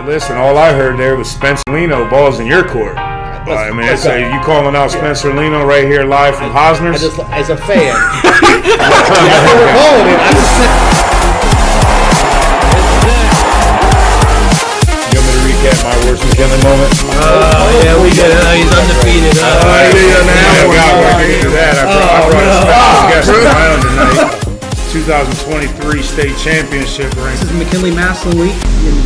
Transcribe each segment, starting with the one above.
Listen, all I heard there was Spencer Lino balls in your court. I mean, you calling out Spencer Lino right here live from Hosner's? As a fan. That's what we're calling it. You want me to recap my worst McKinley moment? Yeah, we did. He's undefeated. I brought a special guest of my own tonight. 2023 state championship ring. This is McKinley Massillon week.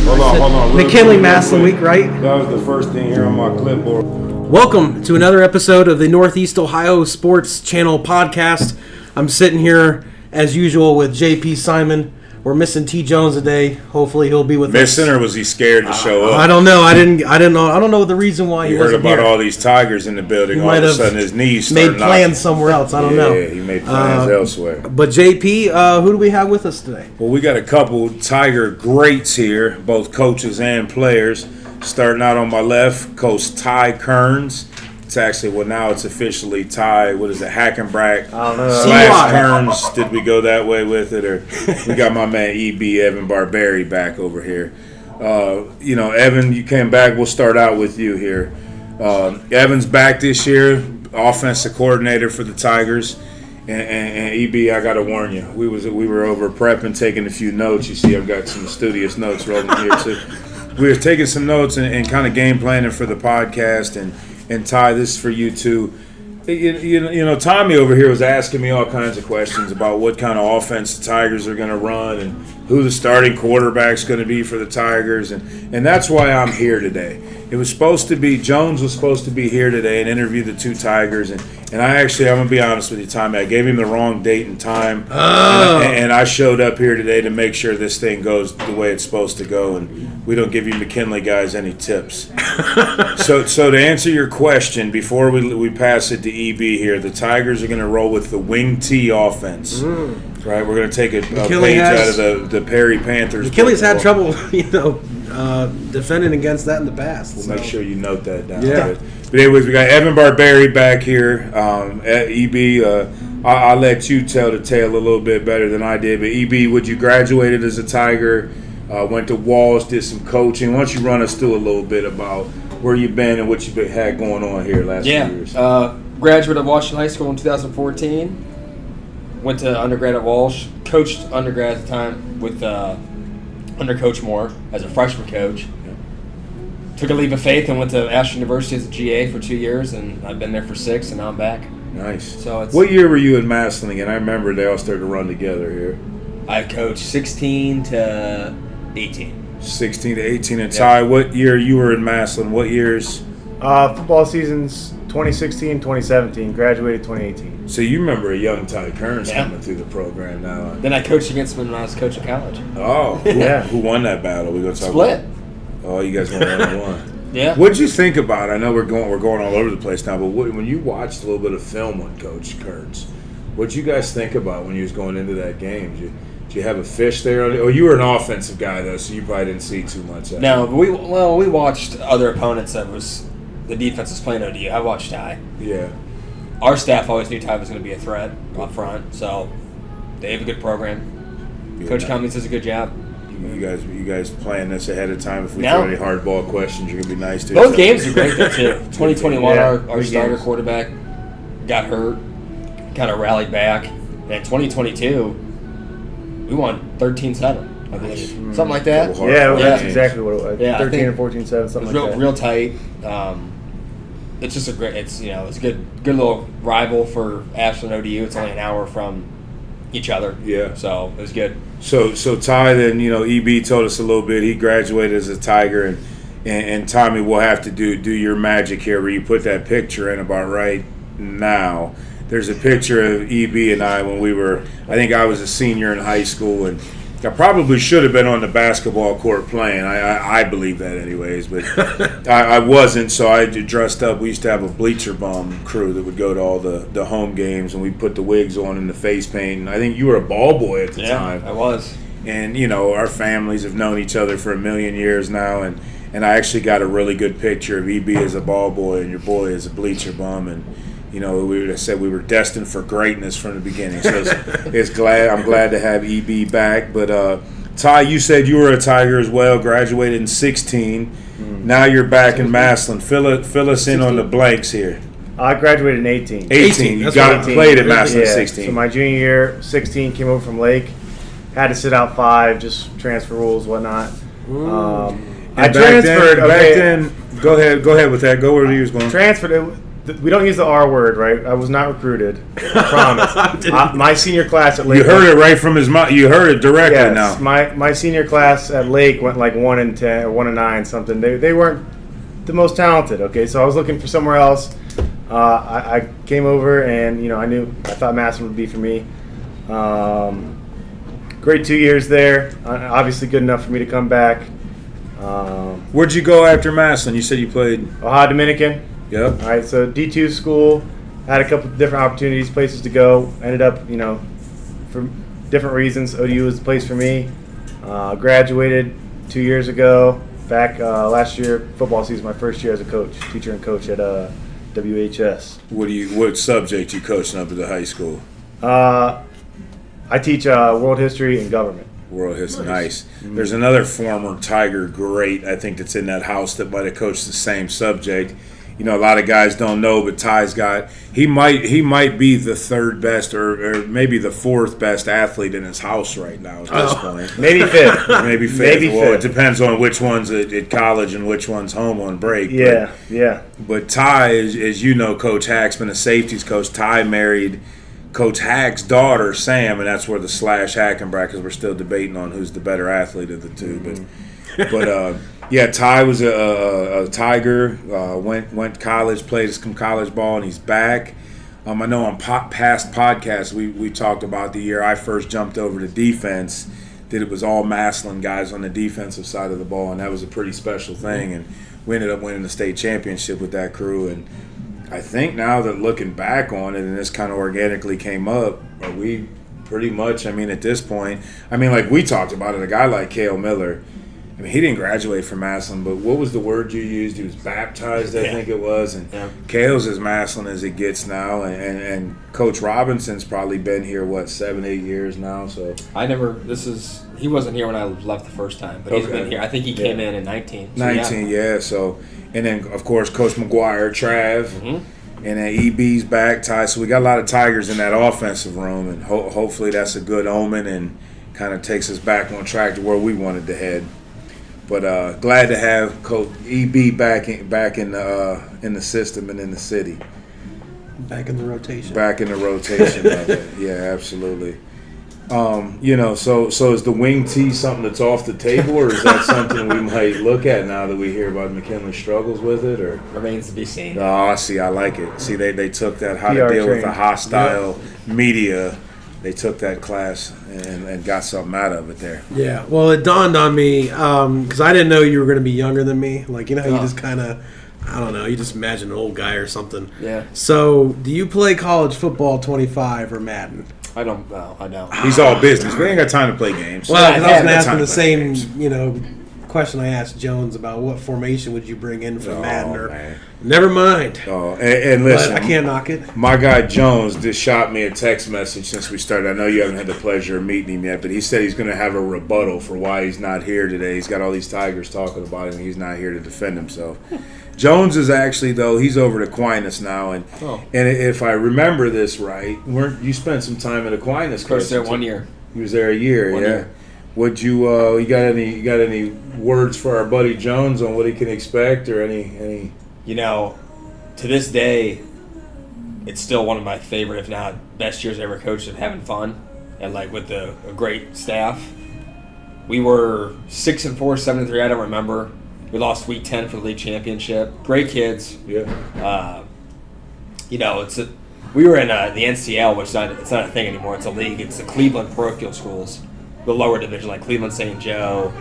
Hold on. McKinley Massillon week, right? That was the first thing here on my clipboard. Welcome to another episode of the Northeast Ohio Sports Channel podcast. I'm sitting here as usual with JP Simon. We're missing T. Jones today. Hopefully he'll be with us. Missing, or was he scared to show up? I don't know. I don't know the reason why he wasn't here. You heard about all these Tigers in the building. All of a sudden his knees started made plans somewhere else. I don't know. Yeah, he made plans elsewhere. But JP, who do we have with us today? Well, we got a couple Tiger greats here, both coaches and players. Starting out on my left, Coach Ty Keirns. It's actually, now it's officially Ty, Hackenbracht / Keirns. Did we go that way with it? Or we got my man EB, Evan Berbari, back over here. Evan, you came back. We'll start out with you here. Evan's back this year, offensive coordinator for the Tigers. And EB, I got to warn you, we were over prepping, taking a few notes. You see I've got some studious notes rolling here too. We were taking some notes and kind of game planning for the podcast, and Ty, this is for you too. Tommy over here was asking me all kinds of questions about what kind of offense the Tigers are going to run and who the starting quarterback's going to be for the Tigers, and that's why I'm here today. It was supposed to be, Jones was supposed to be here today and interview the two Tigers, and I'm going to be honest with you, Tommy, I gave him the wrong date and time, and I showed up here today to make sure this thing goes the way it's supposed to go, and we don't give you McKinley guys any tips. So to answer your question, before we pass it to EB here, the Tigers are going to roll with the wing T offense. Right, we're going to take a page out of the Perry Panthers. McKinley's had trouble, defending against that in the past. We'll make sure you note that down. Yeah. But anyways, we got Evan Berbari back here. EB, I'll let you tell the tale a little bit better than I did. But EB, would you graduated as a Tiger, went to Walsh, did some coaching. Why don't you run us through a little bit about where you've been and what you've had going on here last few years? Graduate of Washington High School in 2014. Went to undergrad at Walsh. Coached undergrad at the time with under Coach Moore as a freshman coach. Took a leap of faith and went to Ashland University as a GA for 2 years, and I've been there for 6, and now I'm back. Nice. So what year were you in Massillon again? I remember they all started to run together here. I coached 16 to 18. 16 to 18. And Ty, what year you were in Massillon? What years? Football seasons 2016, 2017. Graduated 2018. So you remember a young Ty Keirns coming through the program now. Then I coached against him when I was coaching college. Oh, who won that battle? We go talk Split. About. Oh, you guys won 1-1. Yeah. What'd you think about it? I know we're going all over the place now, but when you watched a little bit of film on Coach Keirns, what'd you guys think about when you was going into that game? Did you have a fish there? Oh, you were an offensive guy though, so you probably didn't see too much. No, but we watched other opponents that was the defense was playing ODU. I watched Ty. Yeah. Our staff always knew Ty was going to be a threat up front, so they have a good program. Yeah. Coach Cummings does a good job. You guys playing this ahead of time. If we throw any hardball questions, you're gonna be nice to. Both games are great though too. 2021, our starter quarterback got hurt, kind of rallied back, and 2022, we won 13-7, I believe, something like that. That's exactly what it was. Yeah, 13 or 14-7, something like that. Real tight. It's just a great. It's a good little rival for Ashland ODU. It's only an hour from each other. Yeah. So it was good. So Ty, then EB told us a little bit. He graduated as a Tiger, and Tommy will have to do your magic here, where you put that picture in about right now. There's a picture of EB and I when we were. I think I was a senior in high school, and I probably should have been on the basketball court playing. I believe that anyways, but I wasn't, so I dressed up. We used to have a bleacher bum crew that would go to all the home games, and we'd put the wigs on and the face paint. And I think you were a ball boy at the time. Yeah, I was. And, our families have known each other for a million years now, and I actually got a really good picture of EB as a ball boy and your boy as a bleacher bum, and we said we were destined for greatness from the beginning. So I'm glad to have EB back. But Ty, you said you were a Tiger as well. Graduated in 16. Now you're back in Massillon. Fill us in on the blanks here. I graduated in 18. 18. You That's got 18. played at Massillon Yeah. 16. So my junior year, 16, came over from Lake. Had to sit out 5, just transfer rules, whatnot. I And transferred. Back then, go ahead with that. Go where you was going. Transferred. We don't use the R word, right? I was not recruited. I promise. My senior class at Lake. You heard it right from his mouth. You heard it directly Yes, now. my senior class at Lake went like 1-10 or 1-9 something. They weren't the most talented. Okay, so I was looking for somewhere else. I came over and I thought Massillon would be for me. Great 2 years there. Obviously good enough for me to come back. Where'd you go after Massillon? You said you played. Ohio Dominican. Yep. All right, so D2 school, had a couple of different opportunities, places to go. Ended up, for different reasons, ODU was the place for me. Graduated 2 years ago. Back last year, football season, my first year as a coach, teacher and coach at WHS. What subject you coaching up at the high school? I teach world history and government. World history. Nice. There's another former Tiger great, I think, that's in that house that might have coached the same subject. A lot of guys don't know, but Ty's got he might be the third best or maybe the fourth best athlete in his house right now at this point. Maybe fifth. Maybe fifth. Maybe Well, fifth. it depends on which one's at college and which one's home on break. Yeah. But Ty, as you know, Coach Hack's been a safeties coach. Ty married Coach Hack's daughter, Sam, and that's where the / Hackenbracht, because we're still debating on who's the better athlete of the two. But yeah, Ty was a Tiger. Went to college, played some college ball, and he's back. I know on past podcasts we talked about the year I first jumped over to defense. That it was all Massillon guys on the defensive side of the ball, and that was a pretty special thing. And we ended up winning the state championship with that crew. And I think now that looking back on it, and this kind of organically came up, are we pretty much? At this point, like we talked about it. A guy like Cale Miller. He didn't graduate from Massillon, but what was the word you used? He was baptized, I think it was. And Cale's as Massillon as it gets now. And Coach Robinson's probably been here, 7-8 years now. So he wasn't here when I left the first time, but he's been here. I think he came in 19. So 19, yeah. So, and then, of course, Coach McGuire, Trav. And then EB's back, Ty. So we got a lot of Tigers in that offensive room, and hopefully that's a good omen and kind of takes us back on track to where we wanted to head. But glad to have Coach EB back in the system and in the city. Back in the rotation. Back in the rotation of it. Yeah, absolutely. So is the wing tee something that's off the table, or is that something we might look at now that we hear about McKinley struggles with it? Or remains to be seen. Oh, see, I like it. See, they took that how PR to deal with training. the hostile media. They took that class and got something out of it there. Yeah, well, it dawned on me because I didn't know you were going to be younger than me. Like, how you just kind of, I don't know, you just imagine an old guy or something. Yeah. So, do you play college football 25 or Madden? I don't know. I don't. He's all business. We ain't got time to play games. Well, 'cause I was going to Yeah, ask him time the to play same, games. question I asked Jones about what formation would you bring in for Oh, Madden. Or, man. never mind. Oh, and listen, But I can't knock it. my guy Jones just shot me a text message since we started. I know you haven't had the pleasure of meeting him yet, but he said he's going to have a rebuttal for why he's not here today. He's got all these Tigers talking about him, and he's not here to defend himself. Jones is actually, though, he's over at Aquinas now, and if I remember this right, you spent some time at Aquinas? Coach there 1 year. He was there a year, 1 yeah. year. Would you you got any words for our buddy Jones on what he can expect, or any? To this day, it's still one of my favorite, if not best years I ever coached, of having fun and with a great staff. We were 6-4, 7-3. I don't remember. We lost week 10 for the league championship. Great kids. Yeah. We were in the NCL, which it's not a thing anymore. It's a league. It's the Cleveland parochial schools, the lower division, like Cleveland St. Joe.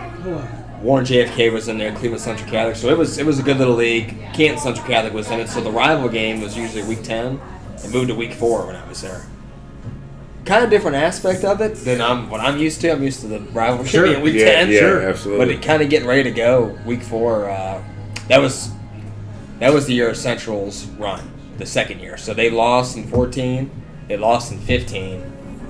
Warren JFK was in there, Cleveland Central Catholic. So it was a good little league. Canton Central Catholic was in it. So the rival game was usually week 10 and moved to week 4 when I was there. Kind of different aspect of it than what I'm used to. I'm used to the rivalry being week 10. Yeah, Sure. absolutely. But it kind of getting ready to go week 4. That was the year of Central's run, the second year. So they lost in 14, they lost in 15,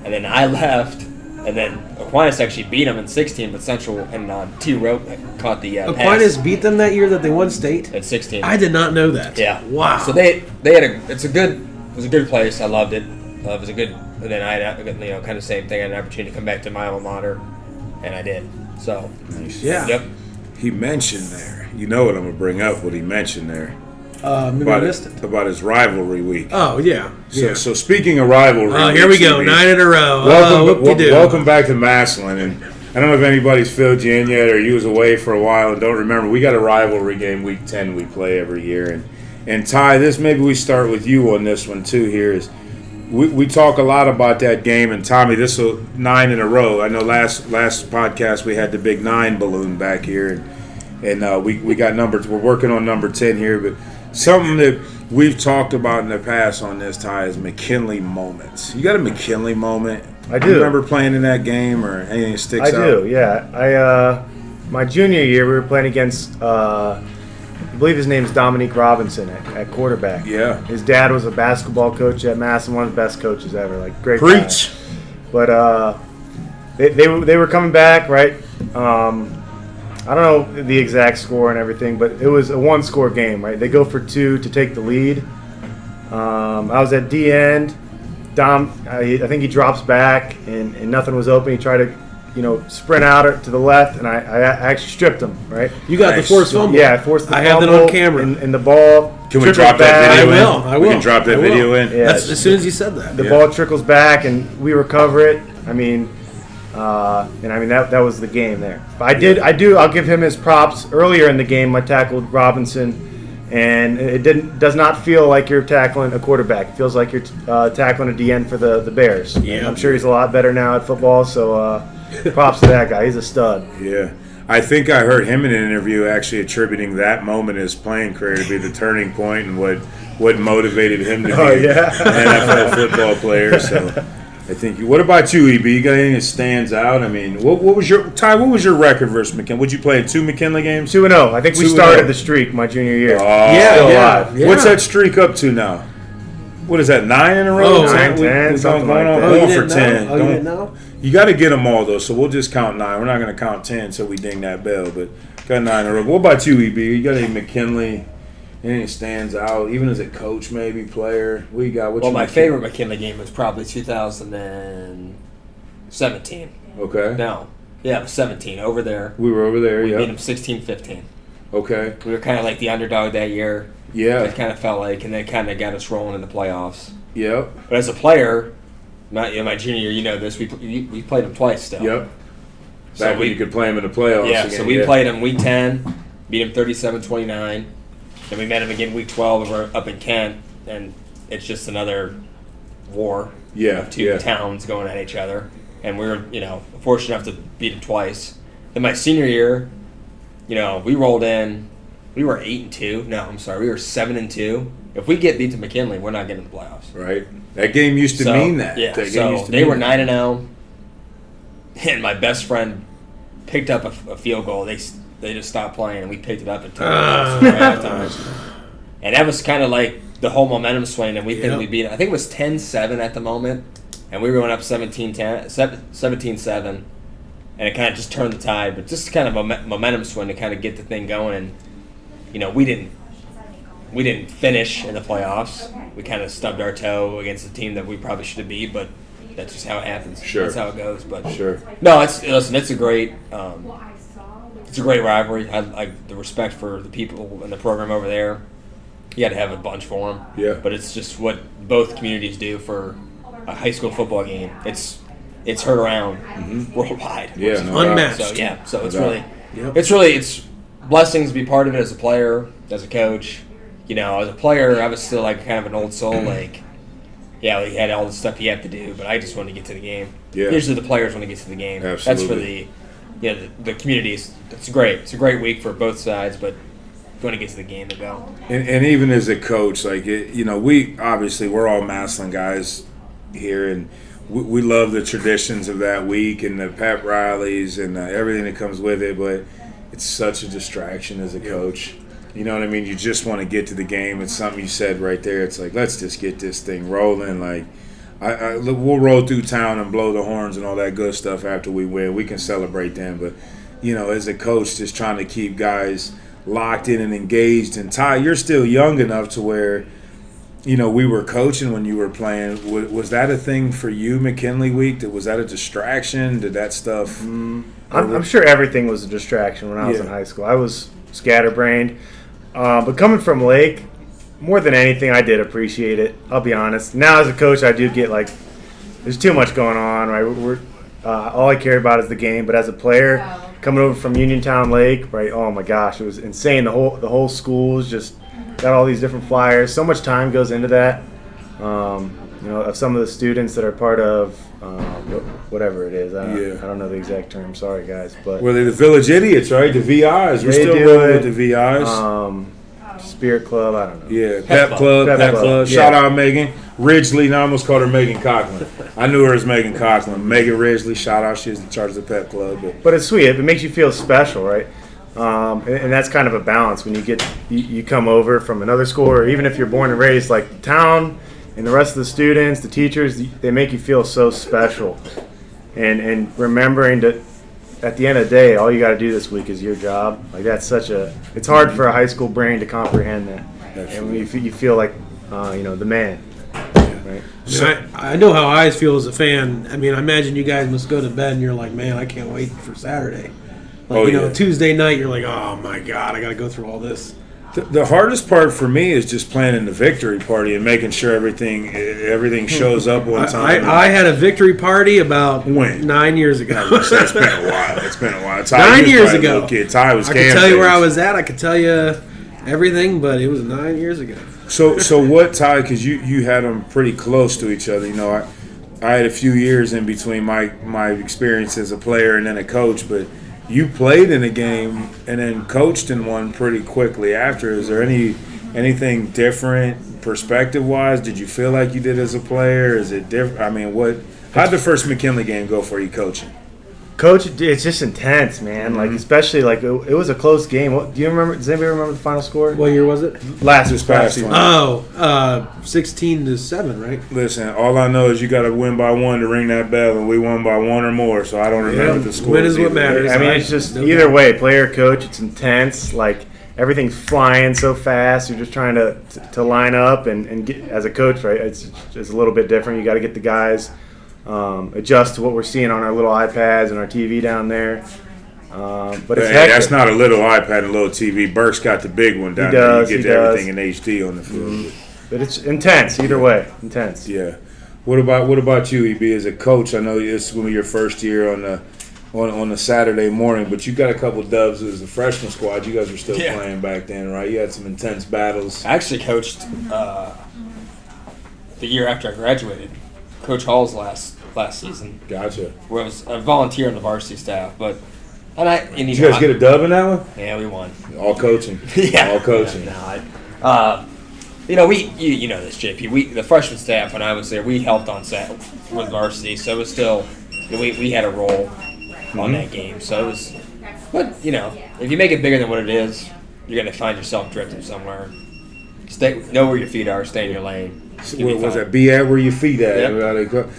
and then I left And then Aquinas actually beat them in 16, but Central and T-Rope caught the Aquinas pass beat them that year that they won state? at 16. I did not know that. Yeah. Wow. So they had it was a good place. I loved it. It was a good. And then I had kind of same thing. I had an opportunity to come back to my alma mater, and I did. So Yeah. Yep. He mentioned there. You know what I'm gonna bring up? What he mentioned there Maybe I missed it. about his rivalry week. Oh, yeah. So speaking of rivalry, Oh, here we go. weeks, 9 in a row. Welcome, welcome back to Massillon. And I don't know if anybody's filled you in yet, or you was away for a while and don't remember. We got a rivalry game, week 10. We play every year. And Ty, maybe we start with you on this one too. Here is we talk a lot about that game, and Tommy, this will 9 in a row. I know last podcast we had the big 9 balloon back here, and we got numbers. We're working on number 10 here, but something that we've talked about in the past on this, Ty, is McKinley moments. You got a McKinley moment? I do. You remember playing in that game or anything that sticks out? I do, yeah. My junior year, we were playing against, I believe his name is Dominique Robinson at quarterback. Yeah. His dad was a basketball coach at Mass and one of the best coaches ever. Like, great Preach. guy. But they were coming back, right? I don't know the exact score and everything, but it was a 1-score game, right? They go for 2 to take the lead. I was at D end. Dom, I think he drops back, and nothing was open. He tried to, sprint out to the left, and I actually stripped him, right? You got the forced fumble. Yeah, I forced the I fumble. have that on camera. And the ball Can we trickled drop that back. video in? I will. We can drop that I will. video in. Yeah. That's as soon as you said that. The ball trickles back, and we recover it. That was the game there. But I'll give him his props. Earlier in the game, I tackled Robinson, and it does not feel like you're tackling a quarterback. It feels like you're tackling a DN for the Bears. Yeah. And I'm sure he's a lot better now at football, so props to that guy. He's a stud. Yeah. I think I heard him in an interview actually attributing that moment in his playing career to be the turning point and what motivated him to be an NFL football player. So I think. What about you, EB? You got anything that stands out? I mean, what was your record versus McKinley? Would you play 2 McKinley games? 2-0. I think we 2-0. started the streak my junior year. Yeah. What's that streak up to now? What is that? 9 in a row? Oh, 9, 10, something like that. Going you for didn't 10. know? Oh, you didn't know? You got to get them all though, so we'll just count 9. We're not going to count 10 until we ding that bell. But got 9 in a row. What about you, EB? You got any McKinley? Anything stands out, even as a coach, maybe player? What you got? My favorite McKinley game was probably 2017. Okay. No. Yeah, it was 17 over there. We were over there. We Yeah. beat them 16-15. Okay. We were kind of like the underdog that year. Yeah. It kind of felt like, and they kind of got us rolling in the playoffs. Yep. But as a player, my junior year, this we played them twice still. Yep. So Back when you could play them in the playoffs. Yeah, again. so we played them week 10, beat them 37-29. Then we met them again week 12 over up in Kent, and it's just another war of two towns going at each other. And we were, fortunate enough to beat them twice. Then my senior year, we rolled in. We were 8-2. No, I'm sorry, we were 7-2. If we get beat to McKinley, we're not getting the playoffs. Right. That game used to mean that. Yeah. That game used to they mean were that. 9-0, and my best friend picked up a field goal. They just stopped playing, and we picked it up and took it. And that was kind of like the whole momentum swing, and we think we beat it. I think it was 10-7 at the moment, and we were going up 17-7, and it kind of just turned the tide. But just kind of a momentum swing to kind of get the thing going, and we didn't finish in the playoffs. We kind of stubbed our toe against a team that we probably should have beat, but that's just how it happens. Sure. That's how it goes. But Sure. no, it's a great. It's a great rivalry. I like the respect for the people in the program over there. You got to have a bunch for them. Yeah. But it's just what both communities do for a high school football game. It's heard around worldwide. Yeah, which is no great. Unmatched. So yeah, so it's No really, doubt. it's blessings to be part of it as a player, as a coach. As a player, I was still like kind of an old soul. Like, yeah, we had all the stuff you have to do, but I just wanted to get to the game. Yeah. Usually the players want to get to the game. Absolutely. That's for the communities. It's great. It's a great week for both sides, but you want to get to the game to go. And even as a coach, like we're all Massillon guys here, and we love the traditions of that week and the pep rallies and everything that comes with it. But it's such a distraction as a coach. You know what I mean? You just want to get to the game. It's something you said right there. It's like, let's just get this thing rolling. Like, we'll roll through town and blow the horns and all that good stuff after we win. We can celebrate them, but as a coach, just trying to keep guys locked in and engaged. And Ty, you're still young enough to where, we were coaching when you were playing. Was that a thing for you, McKinley Week? Was that a distraction? Did that stuff? I'm sure everything was a distraction when I was in high school. I was scatterbrained. But coming from Lake, more than anything, I did appreciate it. I'll be honest. Now as a coach, I do get there's too much going on. Right, all I care about is the game. But as a player, coming over from Uniontown Lake, right? Oh my gosh, it was insane. The whole school was just got all these different flyers. So much time goes into that. Of some of the students that are part of whatever it is. I don't know the exact term. Sorry, guys. But were they the Village Idiots, right? The VIs. We're still rolling with the VIs. Spirit Club, I don't know. Yeah, Pep Club. Shout out Megan Ridgely. I almost called her Megan Coughlin. I knew her as Megan Coughlin. Megan Ridgely, shout out. She was in charge of the Pep Club. But it's sweet. It makes you feel special, right? And that's kind of a balance when you come over from another school, or even if you're born and raised, like the town and the rest of the students, the teachers, they make you feel so special. And remembering that at the end of the day, all you got to do this week is your job. It's hard for a high school brain to comprehend that. And you feel like, the man. Right? So, I know how I feel as a fan. I mean, I imagine you guys must go to bed and you're like, man, I can't wait for Saturday. Tuesday night, you're like, oh my God, I got to go through all this. The hardest part for me is just planning the victory party and making sure everything shows up on time. I had a victory party about 9 years ago. It's been a while. It's been a while. 9 years ago. Ty was. I could tell you where I was at. I could tell you everything, but it was 9 years ago. So what, Ty? Because you had them pretty close to each other. I had a few years in between my experience as a player and then a coach, but you played in a game and then coached in one pretty quickly after. Is there anything different perspective-wise? Did you feel like you did as a player? Is it different? I mean, how'd the first McKinley game go for you coaching? Coach, it's just intense, man. Especially it was a close game. Do you remember? Does anybody remember the final score? What year was it? This past one. 16-7, right? Listen, all I know is you got to win by one to ring that bell, and we won by one or more. So I don't remember the score. Win is what matters. I mean, it's just either way, player, coach. It's intense. Everything's flying so fast. You're just trying to line up and get as a coach, right? It's a little bit different. You got to get the guys. Adjust to what we're seeing on our little iPads and our TV down there. But it's hectic. That's not a little iPad and a little TV. Burke's got the big one down there. You get everything in HD on the field. But it's intense either way. Intense. Yeah. What about you, EB, as a coach? I know it's going to be your first year on the Saturday morning, but you got a couple dubs as a freshman squad. You guys were still playing back then, right? You had some intense battles. I actually coached the year after I graduated. Coach Hall's last season. Gotcha. Where I was a volunteer on the varsity staff, but did you guys get a dub in that one? Yeah, we won. All coaching. Yeah, all coaching. Yeah, you know this, JP. The freshman staff when I was there, we helped on set with varsity, so it was still we had a role on that game. So it was, but if you make it bigger than what it is, you're gonna find yourself drifting somewhere. Know where your feet are. Stay in your lane. Was that be at where your feet at?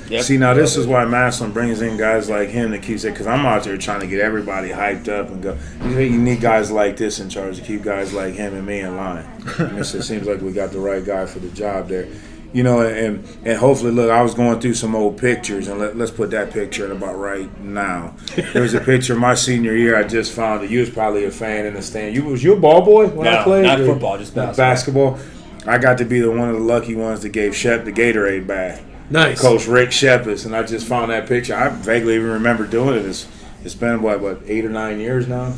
Yep. See, now this is why Massillon brings in guys like him that keeps it, because I'm out there trying to get everybody hyped up and go. You need guys like this in charge to keep guys like him and me in line. And it seems like we got the right guy for the job there. And hopefully, look, I was going through some old pictures, and let's put that picture in about right now. There was a picture my senior year I just found that you was probably a fan in the stand. Was you a ball boy when I played? Not football, just basketball. I got to be one of the lucky ones that gave Shep the Gatorade bag. Nice. Coach Rick Shepis, and I just found that picture. I vaguely even remember doing it. It's been, what, 8 or 9 years now?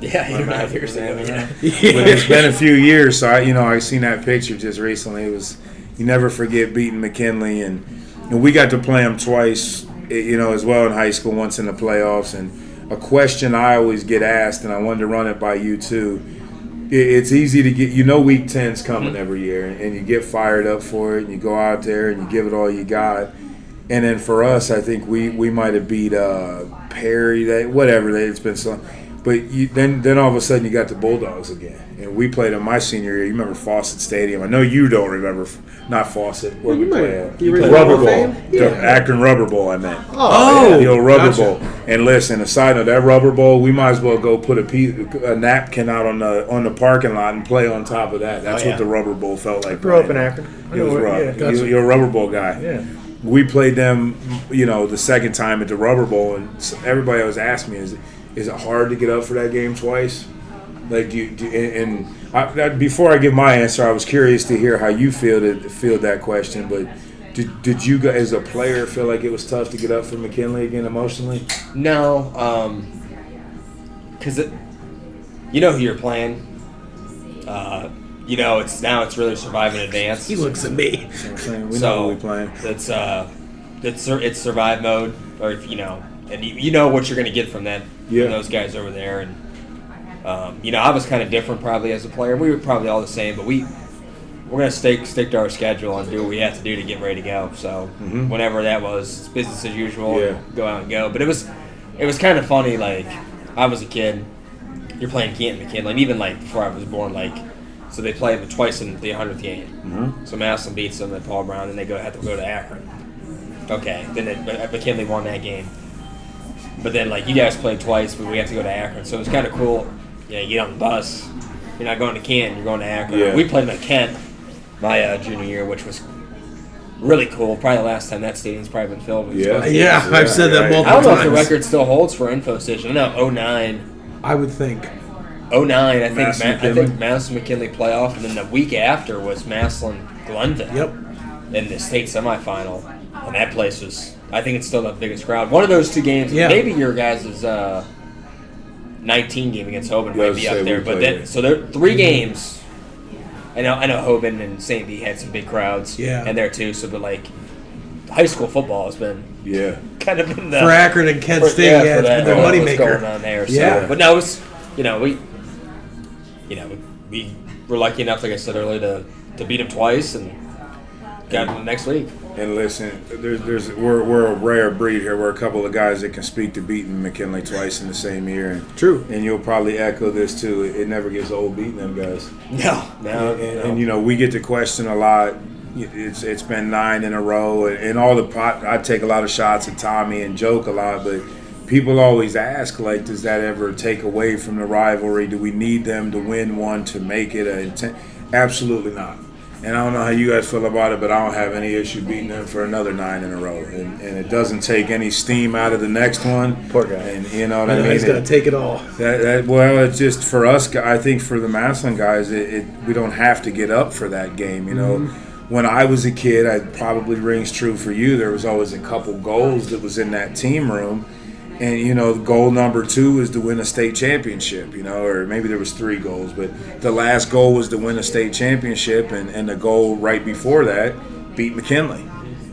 8 or 9 years ago, yeah. But it's been a few years, so I seen that picture just recently. It was, you never forget beating McKinley, and we got to play them twice, as well in high school, once in the playoffs. And a question I always get asked, and I wanted to run it by you too, it's easy to get, week 10's coming every year, and you get fired up for it, and you go out there and you give it all you got. And then for us, I think we might have beat Perry, it's been so. But then all of a sudden you got the Bulldogs again, and we played in my senior year. You remember Fawcett Stadium? I know you don't remember, not Fawcett. Where we play at? You original Rubber Hall of Bowl, Fame? the Akron Rubber Bowl. I meant. Oh, The old Rubber gotcha. Bowl. And listen, a side note, that Rubber Bowl, we might as well go put a napkin out on the parking lot and play on top of that. That's Oh, yeah. what the Rubber Bowl felt like. Grew up in playing. Akron. I It know was where- rough. yeah, gotcha. You're a Rubber Bowl guy. Yeah. We played them, the second time at the Rubber Bowl, and everybody always asked me, is it hard to get up for that game twice? Like, before I give my answer, I was curious to hear how you feel that question. But did you, as a player, feel like it was tough to get up for McKinley again emotionally? No, because you know who you're playing. It's really survive in advance. He looks at me. You know what I'm saying? We know who we playing. It's survive mode, or and you know what you're going to get from that. Yeah. From those guys over there, and I was kind of different probably as a player. We were probably all the same, but we're going to stick to our schedule and do what we have to do to get ready to go. So whenever that was, it's business as usual. Yeah. And go out and go. But it was kind of funny. Like, I was a kid. You're playing Canton McKinley, and even like before I was born, so they play them twice in the 100th game. Mm-hmm. So Massillon beats them at Paul Brown, and they have to go to Akron. Okay, then McKinley won that game. But then, you guys played twice, but we have to go to Akron. So it was kind of cool. You get on the bus. You're not going to Canton, you're going to Akron. Yeah. We played them at Kent my junior year, which was really cool. Probably the last time that stadium's probably been filled. Yeah, I've said that multiple I don't know if times. the record still holds for info station. I know 09. I would think. 09, I think Massillon Madison McKinley playoff, and then the week after was Massillon Glenville. Yep. In the state semifinal, and that place was, I think it's still the biggest crowd. One of those two games, Yeah. maybe your guys' 19 game against Hoban might be up there, but then so there are 3 games. I know Hoban and St. B had some big crowds, Yeah. and there too. So, but high school football has been kind of been the For Akron and Kent State, for it's that, been their what's moneymaker. going on there. So. Yeah. But no, it was we were lucky enough, like I said earlier, to beat them twice and got them next week. And listen, we're a rare breed here. We're a couple of guys that can speak to beating McKinley twice in the same year. And, True. And you'll probably echo this too. It never gets old beating them guys. No. And we get to question a lot. It's been 9 in a row, and all I take a lot of shots at Tommy and joke a lot, but people always ask, does that ever take away from the rivalry? Do we need them to win one to make it Absolutely not. And I don't know how you guys feel about it, but I don't have any issue beating them for another 9 in a row. And it doesn't take any steam out of the next one. Poor guy. And you know what I mean? He's going to take it all. It's just for us. I think for the Massillon guys, we don't have to get up for that game. When I was a kid, it probably rings true for you. There was always a couple goals that was in that team room. And, goal number 2 is to win a state championship, or maybe there was 3 goals, but the last goal was to win a state championship, and the goal right before that beat McKinley.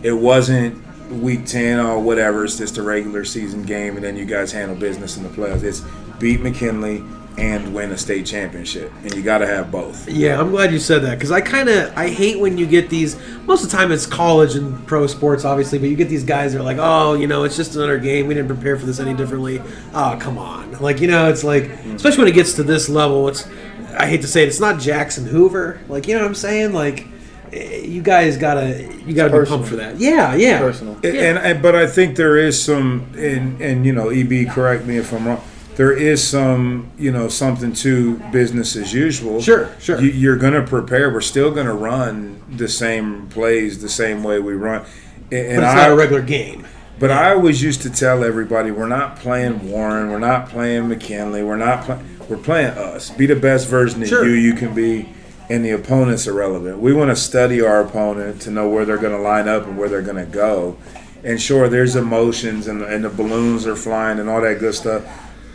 It wasn't week 10 or whatever, it's just a regular season game, and then you guys handle business in the playoffs. It's beat McKinley and win a state championship, and you got to have both. Yeah, I'm glad you said that, because I hate when you get these, most of the time it's college and pro sports, obviously, but you get these guys that are like, it's just another game, we didn't prepare for this any differently. Oh, come on. It's like, especially when it gets to this level, I hate to say it, it's not Jackson Hoover. You know what I'm saying? You guys gotta be pumped for that. Yeah. Personal. But I think there is some, and EB, correct me if I'm wrong, there is some, something to business as usual. Sure. You're going to prepare. We're still going to run the same plays the same way we run. But it's not a regular game. But I always used to tell everybody, we're not playing Warren. We're not playing McKinley. We're playing us. Be the best version of you can be, and the opponent's irrelevant. We want to study our opponent to know where they're going to line up and where they're going to go. And sure, there's emotions and the balloons are flying and all that good stuff.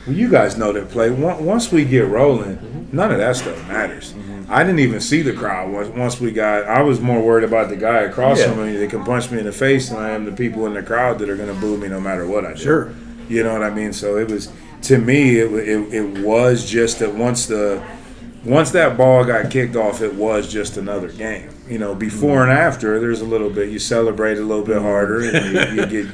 Well, you guys know that play. Once we get rolling, none of that stuff matters. I didn't even see the crowd once we got. I was more worried about the guy across from me that can punch me in the face than I am the people in the crowd that are going to boo me no matter what I do. Sure. You know what I mean? So it was, to me, it was just that once that ball got kicked off, it was just another game. Before and after, there's a little bit. You celebrate a little bit harder, and you get,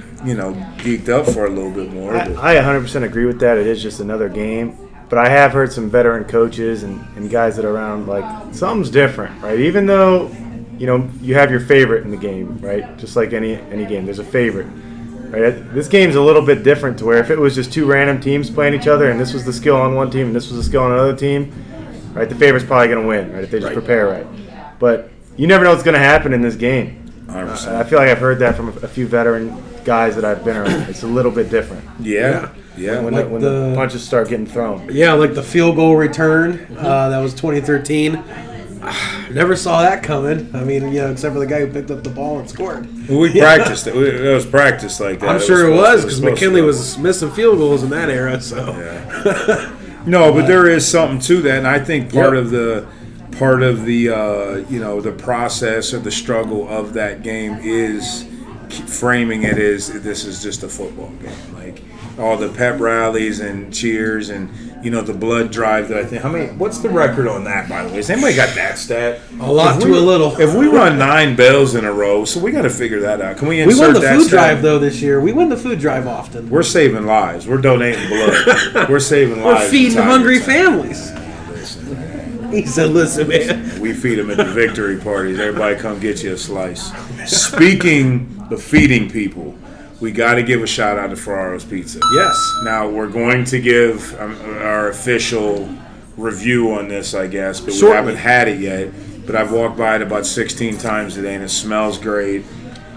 geeked up for a little bit more. I 100% agree with that. It is just another game. but I have heard some veteran coaches and guys that are around, like, something's different, right? Even though, you have your favorite in the game, right? Just like any game, there's a favorite, right? This game's a little bit different to where if it was just two random teams playing each other and this was the skill on one team and this was the skill on another team, right, the favorite's probably going to win, right, if they just prepare right. But you never know what's going to happen in this game. I feel like I've heard that from a few veteran guys that I've been around. It's a little bit different. Yeah. When Like the punches start getting thrown. Yeah, like the field goal return. That was 2013. Never saw that coming. I mean, except for the guy who picked up the ball and scored. Well, we practiced it. It was practice like that. I'm sure it was because McKinley was missing field goals in that era. So No, but there is something to that, and I think part of the the process or the struggle of that game is framing it as this is just a football game. Like all the pep rallies and cheers and the blood drive that I think. What's the record on that, by the way? Has anybody got that stat? a lot to a little. If we run 9 bells in a row, so we got to figure that out. Can we We insert won the that food stat? drive though this year. We win the food drive often. We're saving lives. We're donating blood. We're saving lives. We're feeding in Tiger hungry Town. families. He said, "Listen, man." We feed them at the victory parties. Everybody come get you a slice. Speaking of feeding people, we got to give a shout out to Ferraro's Pizza. Yes. Now, we're going to give our official review on this, I guess, but Shortly. we haven't had it yet. But I've walked by it about 16 times today, and it smells great.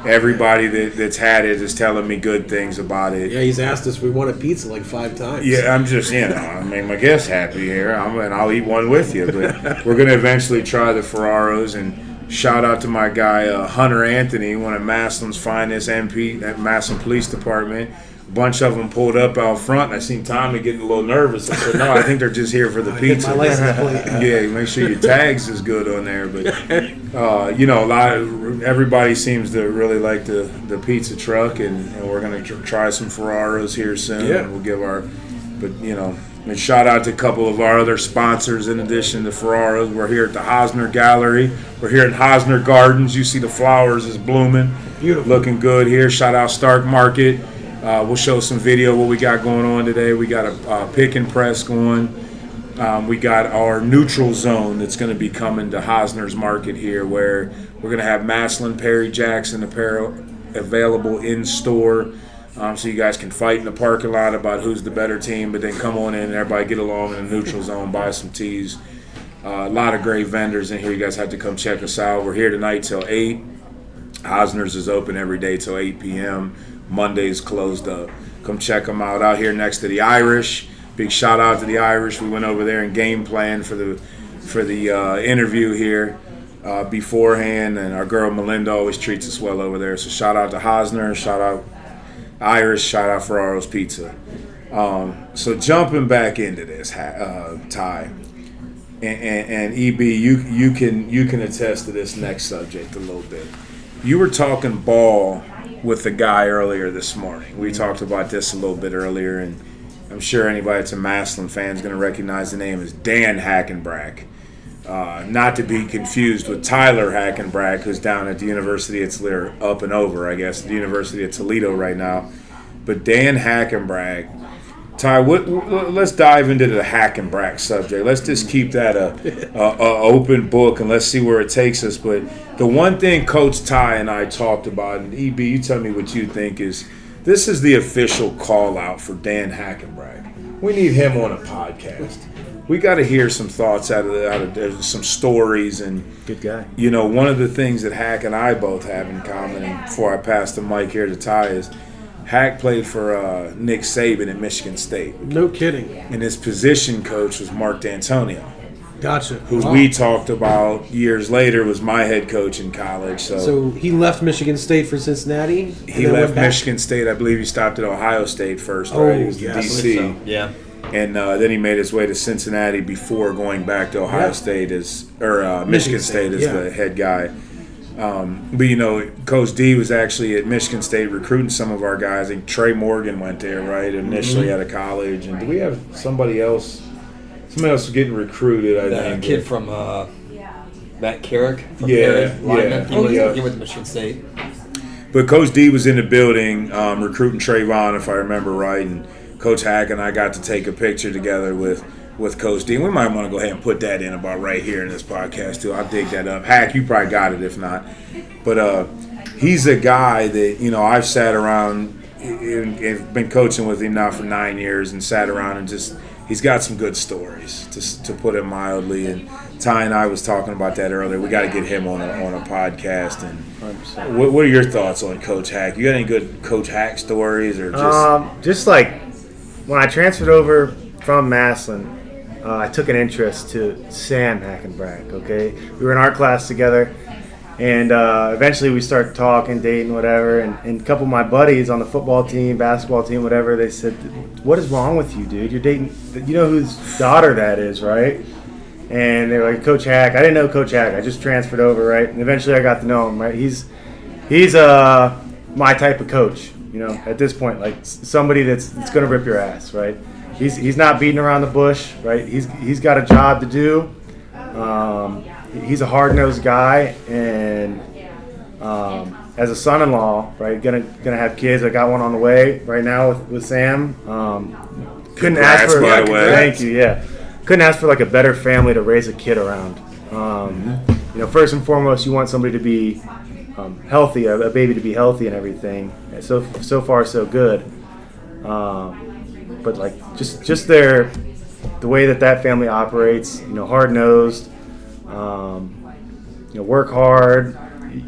Everybody that's had it is telling me good things about it. Yeah, he's asked us if we wanted pizza like 5 times. Yeah, I'm just, I make my guests happy here, and I'll eat one with you. But we're going to eventually try the Ferraros, and shout out to my guy, Hunter Anthony, one of Massillon's finest MP at Massillon Police Department. A bunch of them pulled up out front, and I seen Tommy getting a little nervous. I said, no, I think they're just here for the pizza. My license plate. Yeah, make sure your tags is good on there. But everybody seems to really like the pizza truck, and we're gonna try some Ferraros here soon. Yeah. And we'll give and shout out to a couple of our other sponsors in addition to Ferraros. We're here at the Hosner Gallery. We're here at Hosner Gardens. You see the flowers is blooming, Beautiful. looking good here. Shout out Stark Market. We'll show some video what we got going on today. We got a pick and press going. We got our neutral zone that's going to be coming to Hosner's Market here, where we're going to have Massillon Perry Jackson apparel available in store, so you guys can fight in the parking lot about who's the better team, but then come on in and everybody get along in the neutral zone, buy some tees. A lot of great vendors in here. You guys have to come check us out. We're here tonight till 8. Hosner's is open every day till 8 p.m. Monday's closed up. Come check them out here next to the Irish. Big shout out to the Irish. We went over there and game planned for the interview here beforehand, and our girl Melinda always treats us well over there. So shout out to Hosner, shout out Irish, shout out Ferraro's Pizza. So jumping back into this, Ty and EB, you can attest to this next subject a little bit. You were talking ball with the guy earlier this morning. We talked about this a little bit earlier, and I'm sure anybody that's a Massillon fan is going to recognize the name as Dan Hackenbracht. Not to be confused with Tyler Hackenbracht, who's down at the University of Toledo, up and over, I guess, the University of Toledo right now. But Dan Hackenbracht. Ty, let's dive into the Hackenbracht subject. Let's just keep that a open book, and let's see where it takes us. But the one thing Coach Ty and I talked about, and EB, you tell me what you think, is this is the official call out for Dan Hackenbracht. We need him on a podcast. We got to hear some thoughts out of some stories, and Good guy. one of the things that Hack and I both have in common. And before I pass the mic here to Ty, is Hack played for Nick Saban at Michigan State, No kidding. and his position coach was Mark D'Antonio, Gotcha. who Wow. we talked about years later was my head coach in college. So he left Michigan State for Cincinnati. and He then left went back? Michigan State. I believe he stopped at Ohio State first, Oh, right? He was the yes, I DC. So, yeah. And then he made his way to Cincinnati before going back to Ohio Yeah. State Michigan State as yeah. the head guy. But Coach D was actually at Michigan State recruiting some of our guys. I think Trey Morgan went there, right, initially Mm-hmm. out of college. And do we have somebody else? Somebody else was getting recruited, I The think. kid from Matt Carrick from Yeah, Perry, lineman. yeah. He went, Yeah. he went to Michigan State. But Coach D was in the building recruiting Trayvon, if I remember right, and Coach Hack and I got to take a picture together with with Coach D. We might want to go ahead and put that in about right here in this podcast too. I'll dig that up. Hack, you probably got it if not. But he's a guy that, you know, I've sat around and been coaching with him now for 9 years and sat around and just he's got some good stories, to put it mildly. And Ty and I was talking about that earlier. We got to get him on a podcast. And what are your thoughts on Coach Hack? You got any good Coach Hack stories or just like when I transferred over from Massillon, I took an interest to Sam Hackenbracht. Okay, we were in art class together, and eventually we started talking, dating, whatever. And a couple of my buddies on the football team, basketball team, whatever, they said, "What is wrong with you, dude? You're dating. You know whose daughter that is, right?" And they were like, "Coach Hack." I didn't know Coach Hack. I just transferred over, right? And eventually I got to know him, right? He's my type of coach, you know. At this point, like somebody that's going to rip your ass, right? He's not beating around the bush, right? He's got a job to do. He's a hard-nosed guy, and as a son-in-law, right, gonna have kids. I got one on the way right now with Sam. Couldn't ask for. By the way. Thank you. Yeah, couldn't ask for like a better family to raise a kid around. You know, first and foremost, you want somebody to be healthy, a baby to be healthy and everything. So far, so good. But like just the way that family operates, you know, hard nosed, you know, work hard.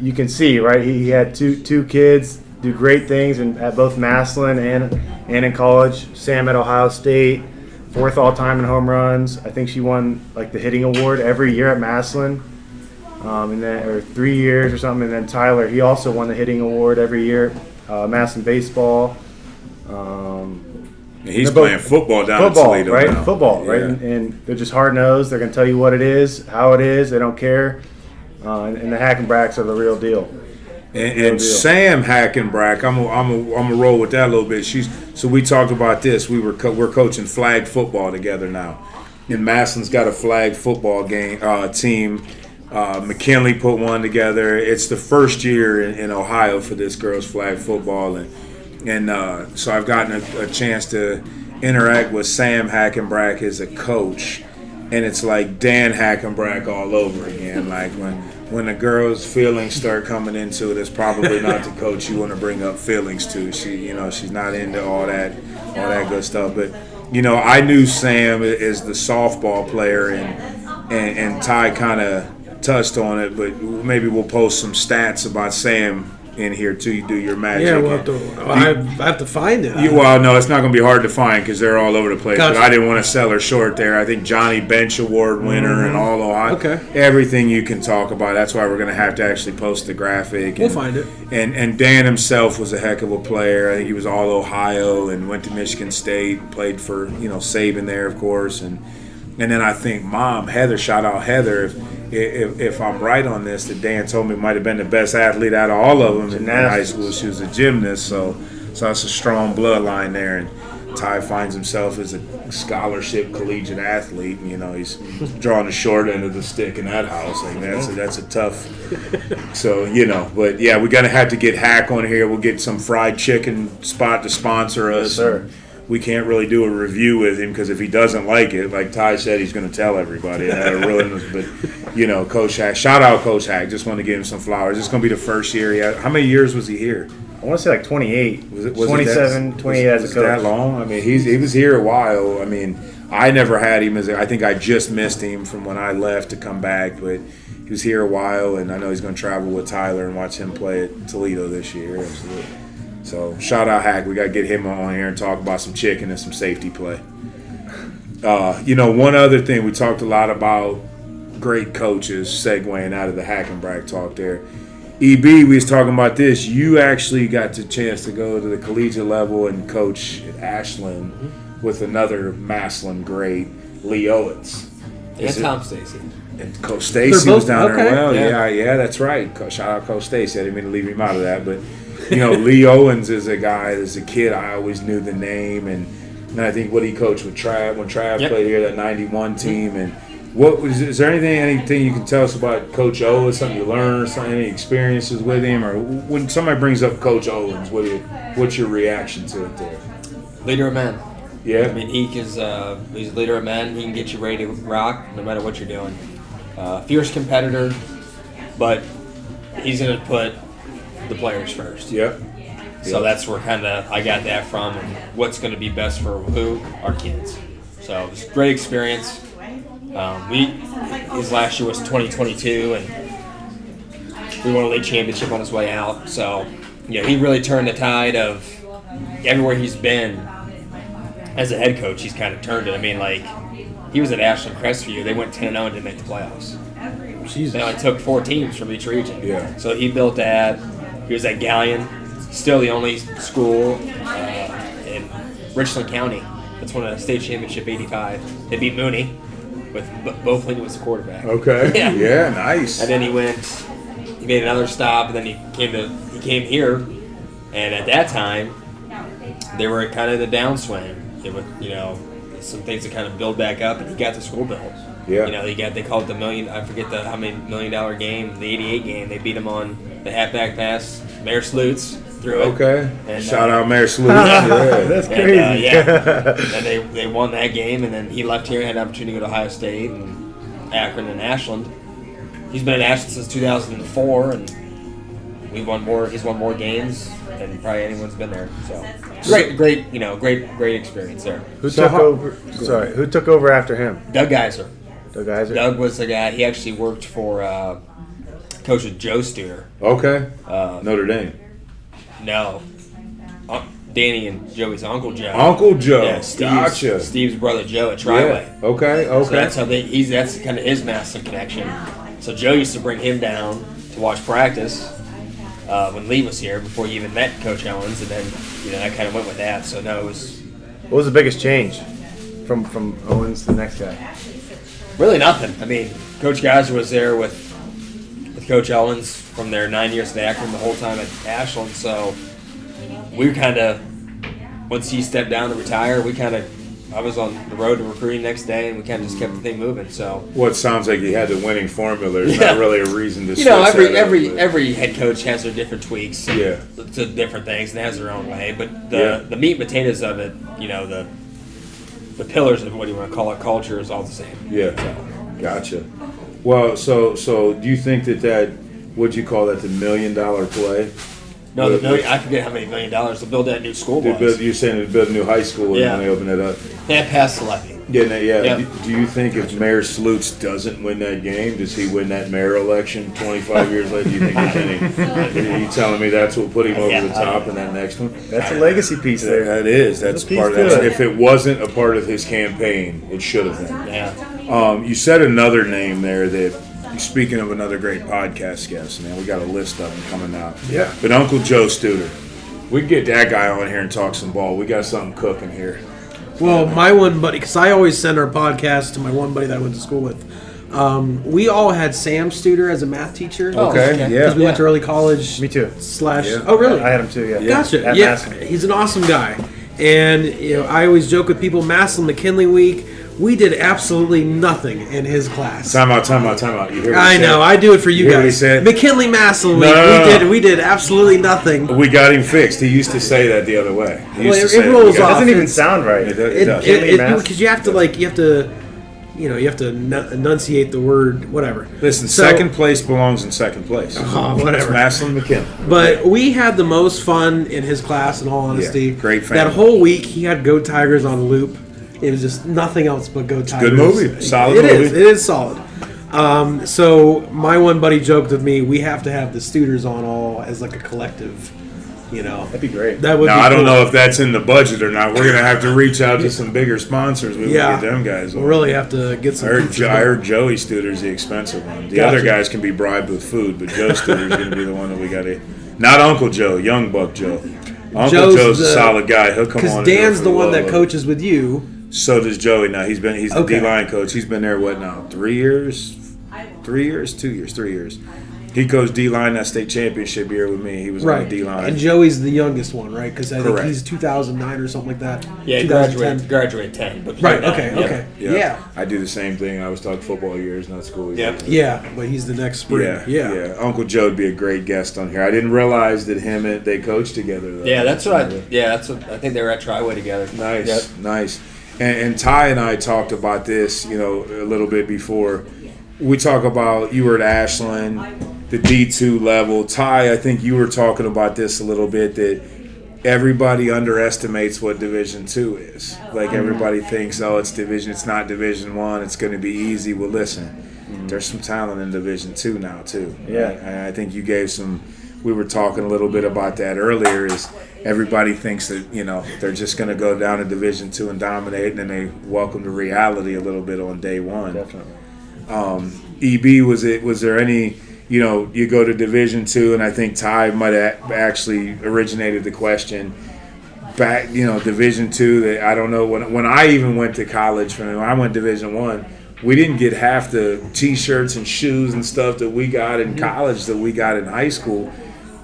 You can see, right? He had two kids do great things at both Massillon and in college. Sam at Ohio State, 4th all time in home runs. I think she won like the hitting award every year at Massillon, and then or 3 years or something. And then Tyler, he also won the hitting award every year. Massillon baseball. He's playing football down in Toledo right? now. Football, right? And they're just hard-nosed. They're going to tell you what it is, how it is. They don't care. And the Hackenbrachts are the real deal. And Sam Hackenbracht, I'm a roll with that a little bit. So we talked about this. We're coaching flag football together now. And Massillon's got a flag football team. McKinley put one together. It's the first year in Ohio for this girls' flag football, and so I've gotten a chance to interact with Sam Hackenbracht as a coach, and it's like Dan Hackenbracht all over again. Like when the girls' feelings start coming into it, it's probably not the coach you want to bring up feelings to. She's not into all that good stuff. But you know, I knew Sam as the softball player, and Ty kind of touched on it, but maybe we'll post some stats about Sam in here too. You do your magic. Yeah, I have to find it. Well, no, it's not going to be hard to find because they're all over the place. Gotcha. But I didn't want to sell her short there. I think Johnny Bench Award winner and all Ohio. Okay. Everything you can talk about. That's why we're going to have to actually post the graphic. We'll find it. And Dan himself was a heck of a player. I think he was all Ohio and went to Michigan State. Played for Saban there, of course. And then I think Mom Heather, shout out Heather. If I'm right on this, that Dan told me might have been the best athlete out of all of them in high school. She was a gymnast, so that's a strong bloodline there. And Ty finds himself as a scholarship collegiate athlete. He's drawing the short end of the stick in that house. Like that's a tough. So but yeah, we're gonna have to get Hack on here. We'll get some fried chicken spot to sponsor us. Yes, sir. We can't really do a review with him because if he doesn't like it, like Ty said, he's going to tell everybody. That'll ruin us. But, Coach Hack. Shout out Coach Hack. Just want to give him some flowers. It's going to be the first year. How many years was he here? I want to say like 28. Was 27, 28 as a coach. That long? I mean, he was here a while. I mean, I never had him I think I just missed him from when I left to come back. But he was here a while, and I know he's going to travel with Tyler and watch him play at Toledo this year. Absolutely. So, shout out Hack. We got to get him on here and talk about some chicken and some safety play. One other thing, we talked a lot about great coaches segueing out of the Hackenbracht talk there. EB, we was talking about this. You actually got the chance to go to the collegiate level and coach at Ashland with another Massillon great, Lee Owens. And Tom Stacy. And Coach Stacy was down okay. there. Well, yeah, that's right. Shout out Coach Stacy. I didn't mean to leave him out of that, but Lee Owens is a guy. As a kid, I always knew the name, and I think what he coached with Trav when Trav played here, that '91 team. And is there anything you can tell us about Coach Owens? Something you learned, any experiences with him, or when somebody brings up Coach Owens, what's your reaction to it there? Leader of men. Yeah. I mean, he's a leader of men. He can get you ready to rock no matter what you're doing. Fierce competitor, but he's going to put the players first. Yep. So that's where kind of I got that from, and what's going to be best for who? Our kids. So it was a great experience. His last year was 2022, and we won a league championship on his way out. So, he really turned the tide of everywhere he's been as a head coach. He's kind of turned it. I mean, like, he was at Ashland Crestview. They went 10-0 and didn't make the playoffs. Jesus. They only took 4 teams from each region. Yeah. So he built that. He was at Galleon, still the only school in Richland County that's won a state championship '85. They beat Mooney with both Lincoln was the quarterback. Okay. Yeah, nice. And then he made another stop, and then he came here, and at that time they were kind of the downswing. They were, some things to kind of build back up, and he got the school built. Yeah. They called it the million. I forget how many $1 million game. The '88 game. They beat him on the halfback pass. Mayor Slutes threw it. Okay. And, Shout out Mayor Sleuth. Yeah. That's crazy. And they won that game, and then he left here and had an opportunity to go to Ohio State and Akron and Ashland. He's been at Ashland since 2004, and he's won more games than probably anyone's been there. So great experience there. Who took over after him? Doug Geiser. Doug was the guy. He actually worked for Coach Joe Studer. Okay. Notre Dame. No. Danny and Joey's Uncle Joe. Uncle Joe. Yeah, Gotcha. Steve's brother Joe at Triway. Yeah. Okay. So that's how that's kind of his Massillon connection. So Joe used to bring him down to watch practice when Lee was here before he even met Coach Owens, and then I kind of went with that. So no, it was. What was the biggest change from Owens to the next guy? Really nothing. I mean, Coach Geiser was there with Coach Owens from their 9 years at Akron the whole time at Ashland. So we kind of, once he stepped down to retire, I was on the road to recruiting next day, and we kind of just kept the thing moving. So what sounds like he had the winning formula. There's not really a reason to. Every head coach has their different tweaks. Yeah. To different things and has their own way. But the meat and potatoes of it, the pillars of what you want to call it, culture is all the same. Yeah. So. Gotcha. Well, so do you think that would you call that the $1 million play? No, I forget how many $1 million to build that new school was. You're saying to build a new high school when they open it up. That passed the levy. Yeah. Yep. Do you think if Mayor Slutes doesn't win that game, does he win that mayor election 25 years later? Do you think are you telling me that's what put him over the top in that next one? That's a legacy piece there. That is. That's part of that. If it wasn't a part of his campaign, it should have been. Yeah. You said another name there that. Speaking of another great podcast guest, man, we got a list of them coming out. Yeah. But Uncle Joe Studer, we can get that guy on here and talk some ball. We got something cooking here. Well, my one buddy, because I always send our podcast to my one buddy that I went to school with. We all had Sam Studer as a math teacher. Okay, yeah. Because we went to early college. Me too. Oh, really? I had him too, yeah. Gotcha. At Yeah, Massillon. he's an awesome guy. And I always joke with people, Massillon McKinley week, we did absolutely nothing in his class. Time out. You hear what I know. I do it for you hear what he guys. said? McKinley Massillon week, No. we did absolutely nothing. We got him fixed. He used to say that the other way. He used Well, to say it rolls It off. doesn't even sound right. It does. Because you have to enunciate the word whatever. Listen, So- second place belongs in second place. Oh, whatever. It's Massillon McKinley. But we had the most fun in his class, in all honesty. great That family. whole week, he had Go Tigers on loop. It was just nothing else but Go Tigers. good movie. Solid It movie. is. It is solid. So my one buddy joked with me, we have to have the Studers on all as like a collective. That'd be great. That would. Now, be I don't cool. know if that's in the budget or not. We're going to have to reach out to some bigger sponsors. We Yeah, will get them guys on. We'll really have to get some. I pieces heard Joey Studer's the expensive one. The Gotcha. other guys can be bribed with food, but Joe Studer's going to be the one that we got to. Not Uncle Joe, Young Buck Joe. Uncle Joe's a solid guy. He'll come on. Because and do it Dan's for the one love that of it. coaches with you. So does Joey now. He's the Okay. D-line coach. He's been there, what now, 3 years? 3 years? 2 years? 3 years. He coached D-line that state championship year with me. He was on Right. the D-line. And Joey's the youngest one, right? Because I think Correct. he's 2009 or something like that. Yeah, he 2010. graduated 10. But Right. yeah, Okay. yeah. Okay. Yeah. Yeah. I do the same thing. I was talking football years, not school years. Yep. Yeah. But he's the next spring. Yeah. Uncle Joe would be a great guest on here. I didn't realize that him and they coached together, though. Yeah, that's what I think they were at Triway together. Nice, Yep. nice. And Ty and I talked about this, a little bit before. We talk about you were at Ashland, the D2 level. Ty, I think you were talking about this a little bit, that everybody underestimates what Division II is. Like everybody thinks, it's not Division I, it's going to be easy. Well, listen, there's some talent in Division II now too. Yeah. Right? And I think you gave some. We were talking a little bit about that earlier. Is everybody thinks that they're just going to go down to Division II and dominate, and then they welcome to reality a little bit on day one. Definitely. EB, was there any? You go to Division II, and I think Ty might have actually originated the question. Back, Division II. That I don't know when I even went to college. When I went Division I, we didn't get half the T-shirts and shoes and stuff that we got in college that we got in high school.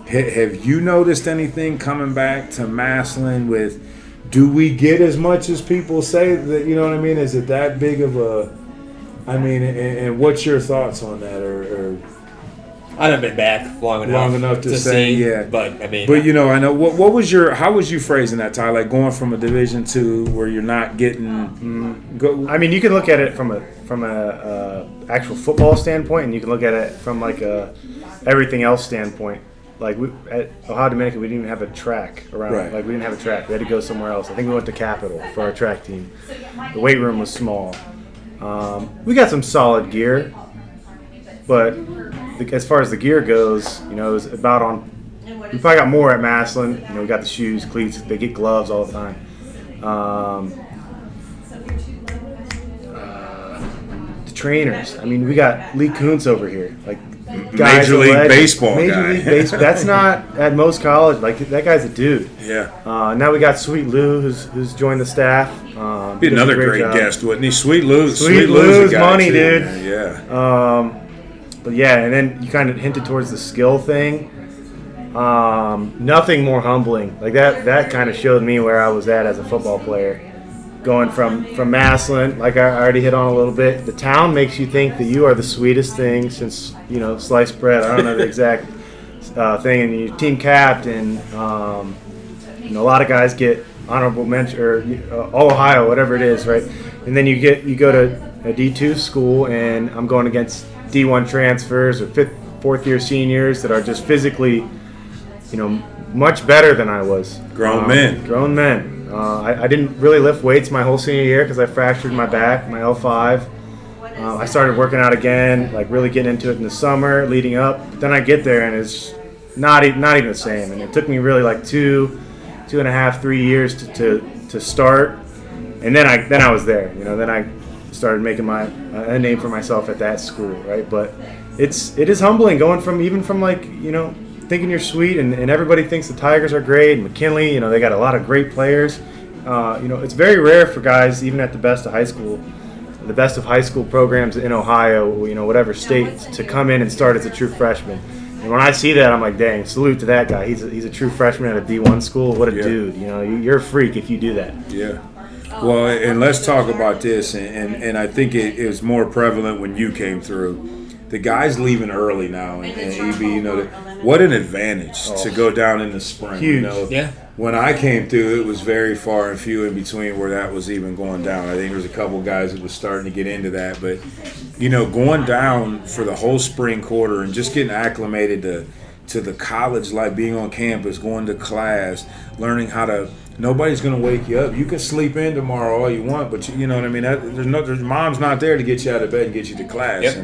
Have you noticed anything coming back to Massillon with? Do we get as much as people say that? You know what I mean? Is it that big of a? I mean, and what's your thoughts on that? Or I haven't been back long enough to say, see, yeah. But I mean, but I know what was your? How was you phrasing that, Ty? Like going from a Division II where you're not getting. I mean, you can look at it from a actual football standpoint, and you can look at it from like a everything else standpoint. Like at Ohio Dominican, we didn't even have a track around. Right. Like we didn't have a track. We had to go somewhere else. I think we went to Capitol for our track team. The weight room was small. We got some solid gear, but as far as the gear goes, it was about on. We probably got more at Massillon. We got the shoes, cleats. They get gloves all the time. The trainers. I mean, we got Lee Kuntz over here, like Major League Baseball Major guy. League Baseball. That's not at most college. Like that guy's a dude. Yeah. Now we got Sweet Lou, who's joined the staff. Be does a another great job. guest, wouldn't he? Sweet Lou's Lou's a guy money, too, dude. man. Yeah. But yeah, and then you kind of hinted towards the skill thing. Nothing more humbling. Like that kind of showed me where I was at as a football player. Going from Massillon, like I already hit on a little bit, the town makes you think that you are the sweetest thing since sliced bread. I don't know the exact thing. And your team captain, a lot of guys get honorable mention or All Ohio, whatever it is, right? And then you go to a D2 school, and I'm going against D1 transfers or fourth year seniors that are just physically, much better than I was. Grown men. Grown men. I didn't really lift weights my whole senior year because I fractured my back, my L5. I started working out again, like really getting into it in the summer leading up. But then I get there and it's not even the same. And it took me really like 2.5, 3 years to start. And then I was there. Then I started making a name for myself at that school, right? But it is humbling going from thinking you're sweet, and everybody thinks the Tigers are great. And McKinley, they got a lot of great players. It's very rare for guys, even at the best of high school programs in Ohio, whatever state, to come in and start as a true freshman. And when I see that, I'm like, dang, salute to that guy. He's a true freshman at a D1 school. What a dude. You're a freak if you do that. Yeah. Well, and let's talk about this, and I think it is more prevalent when you came through. The guys leaving early now, and EB, what an advantage to go down in the spring. Huge. Yeah. When I came through, it was very far and few in between where that was even going down. I think there was a couple guys that was starting to get into that, but going down for the whole spring quarter and just getting acclimated to the college life, being on campus, going to class, learning how to. Nobody's going to wake you up. You can sleep in tomorrow all you want, but you know what I mean? There's mom's not there to get you out of bed and get you to class. Yep.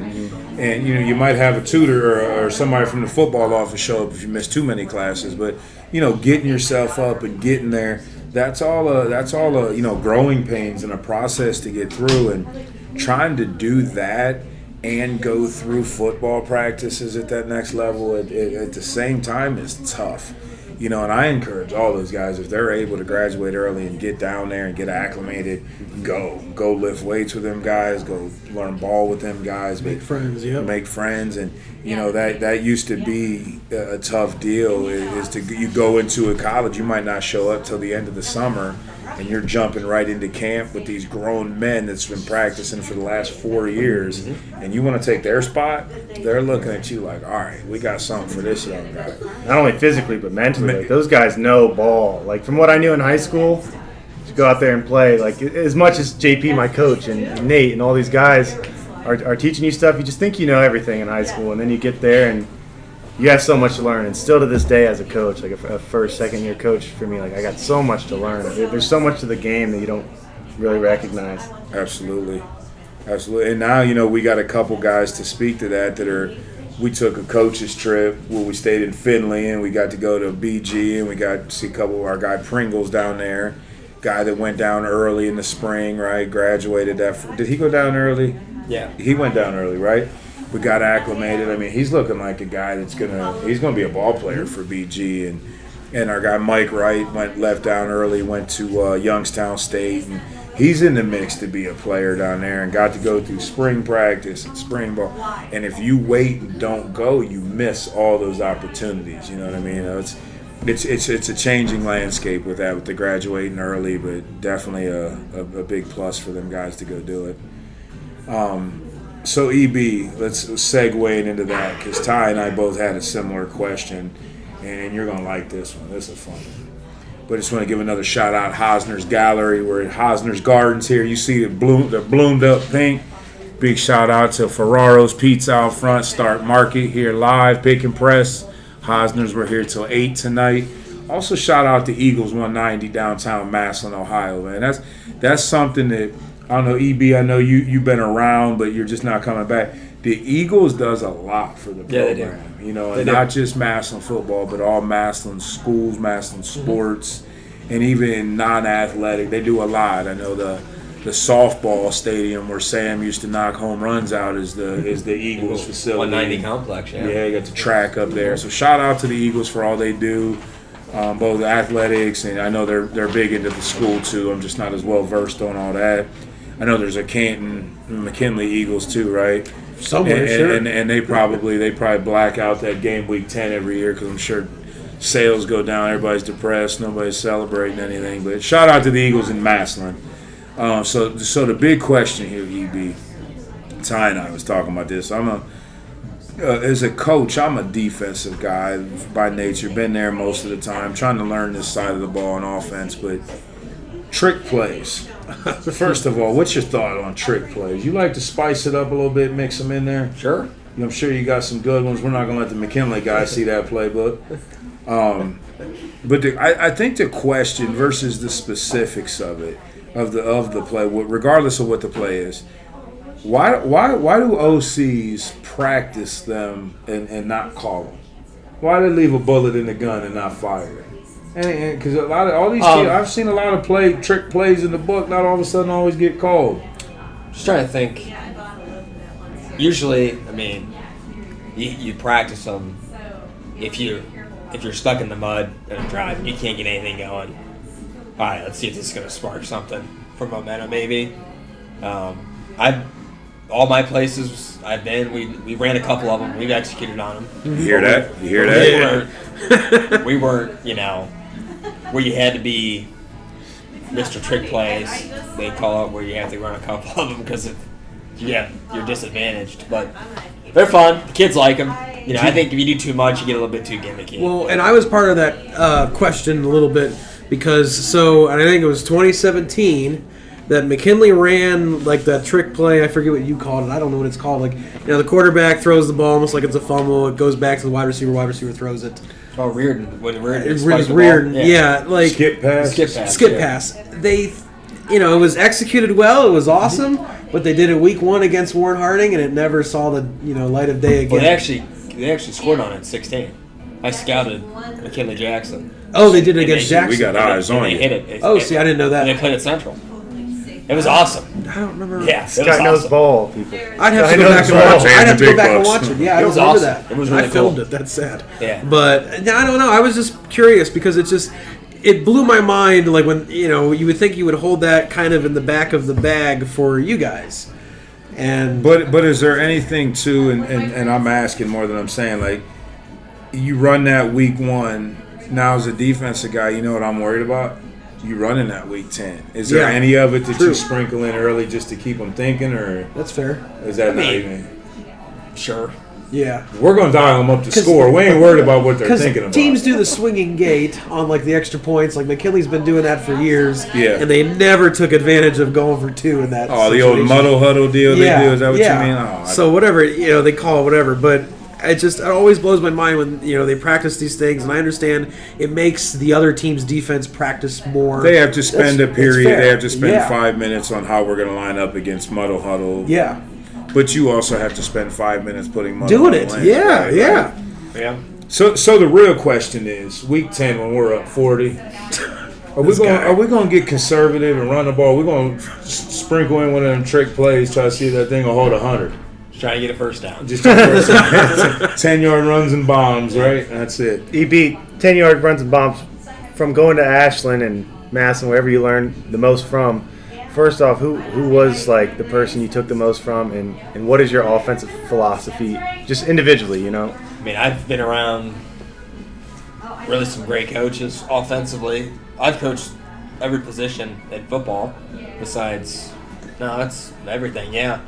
And you might have a tutor or somebody from the football office show up if you miss too many classes. But, getting yourself up and getting there, that's all growing pains and a process to get through. And trying to do that and go through football practices at that next level at the same time is tough. You know, and I encourage all those guys, if they're able to graduate early and get down there and get acclimated, go lift weights with them guys, go learn ball with them guys, Make friends, yeah. make friends. And you know, that used to be a tough deal. Is to you go into a college, you might not show up till the end of the summer, and you're jumping right into camp with these grown men that's been practicing for the last 4 years, and you want to take their spot. They're looking at you like, all right, we got something for this young guy. Not only physically but mentally. Like, those guys know ball. Like, from what I knew in high school, to go out there and play. Like, as much as JP, my coach, and Nate, and all these guys are teaching you stuff, you just think you know everything in high school, and then you get there and you have so much to learn. And still to this day, as a coach, like a first, second year coach for me, like, I got so much to learn. There's so much to the game that you don't really recognize. Absolutely. And now, you know, we got a couple guys to speak to that we took a coach's trip where we stayed in Finley, and we got to go to BG, and we got to see a couple of our guy Pringles down there. Guy that went down early in the spring, right? Graduated did he go down early? Yeah. He went down early, right? We got acclimated. I mean, he's looking like a guy that's he's gonna be a ball player for BG, and our guy Mike Wright left down early, went to Youngstown State, and he's in the mix to be a player down there, and got to go through spring practice and spring ball. And if you wait and don't go, you miss all those opportunities. You know what I mean? It's a changing landscape with that, with the graduating early, but definitely a big plus for them guys to go do it. So EB, let's segue into that, because Ty and I both had a similar question, and you're gonna like this one. This is a fun one. But I just want to give another shout out Hosner's Gallery. We're at Hosner's Gardens here. You see the bloomed up pink. Big shout out to Ferraro's Pizza out front. Start Market here live, pick and press. Hosner's, we're here till 8 tonight. Also shout out to Eagles 190 downtown Massillon, Ohio, man. That's something that, I don't know, EB, I know you've been around, but you're just not coming back. The Eagles does a lot for the program. Yeah, they do. You know, and not just Massillon football, but all Massillon schools, Massillon sports, and even non-athletic. They do a lot. I know the softball stadium where Sam used to knock home runs out is the Eagles facility. 190 complex, yeah. Yeah, you got the track up there. So shout out to the Eagles for all they do, both athletics, and I know they're big into the school too. I'm just not as well versed on all that. I know there's a Canton, McKinley Eagles too, right? Somewhere, sure. And they probably black out that game week 10 every year, because I'm sure sales go down. Everybody's depressed. Nobody's celebrating anything. But shout out to the Eagles in Massillon. So the big question here, EB, Ty and I was talking about this. As a coach, I'm a defensive guy by nature. Been there most of the time, trying to learn this side of the ball on offense. But trick plays. First of all, what's your thought on trick plays? You like to spice it up a little bit, mix them in there? Sure. I'm sure you got some good ones. We're not going to let the McKinley guys see that playbook. But I think the question versus the specifics of it, of the play, regardless of what the play is, why do OCs practice them and not call them? Why do they leave a bullet in the gun and not fire it? Because a lot of all these teams, I've seen a lot of trick plays in the book, not all of a sudden always get called. Just trying to think. Usually, I mean, you practice them. If you're stuck in the mud in a drive, you can't get anything going. All right, let's see if this is going to spark something for momentum, maybe. All my places I've been, we ran a couple of them. We've executed on them. You hear that? We weren't, where you had to be Mr. Trick Plays. They call it where you have to run a couple of them because you're disadvantaged. But they're fun. The kids like them. I think if you do too much, you get a little bit too gimmicky. Well, and I was part of that question a little bit because I think it was 2017 that McKinley ran like that trick play. I forget what you called it. I don't know what it's called. Like, the quarterback throws the ball almost like it's a fumble. It goes back to the wide receiver throws it. Oh, Reardon. When Reardon spiked the ball. Yeah, like skip pass. They, it was executed well. It was awesome, but they did it week 1 against Warren Harding, and it never saw the light of day again. Well, they actually scored on it in 16. I scouted McKinley Jackson. Oh, they did it against Jackson. We got eyes on you. They hit it. See, I didn't know that. And they played at Central. It was awesome. I don't remember. Yeah, it was Scott knows awesome. ball, people. I'd have to I go know back the and watch ball. it. I'd have to go Big back and bucks. watch it. Yeah, I It was remember awesome. that. It was I really filmed cool. it. That's sad. Yeah. But I don't know. I was just curious because it blew my mind. Like when you would think you would hold that kind of in the back of the bag for you guys. And But is there anything too? And I'm asking more than I'm saying. Like you run that week 1. Now as a defensive guy, you know what I'm worried about? You running that week 10. Is there Yeah. any of it that True. you sprinkle in early just to keep them thinking, or that's fair. is that not mean- even? Sure. Yeah. We're gonna dial them up to score. We ain't worried about what they're Because thinking about. teams do the swinging gate on like the extra points. Like McKinley's been doing that for years. Yeah. And they never took advantage of going for 2 in that. Oh, the old situation. muddle huddle deal they do. Is that what you mean? Oh, So whatever they call it whatever, but it always blows my mind when they practice these things, and I understand it makes the other team's defense practice more. they have to spend a That's period. fair. They have to spend Yeah. 5 minutes on how we're gonna line up against muddle huddle. Yeah, But you also have to spend 5 minutes putting muddle doing huddle it. in. Yeah, Right, yeah. right. Yeah. So the real question is, week 10 when we're up 40, are we going to get conservative and run the ball? We're going to sprinkle in one of them trick plays, try to see if that thing will hold 100. Just trying to get a first down. Just 10-yard runs and bombs, right? That's it. He beat 10-yard runs and bombs from going to Ashland and Massillon, wherever you learned the most from. First off, who was like the person you took the most from, and what is your offensive philosophy, just individually? I mean, I've been around really some great coaches offensively. I've coached every position in football besides, that's everything, yeah.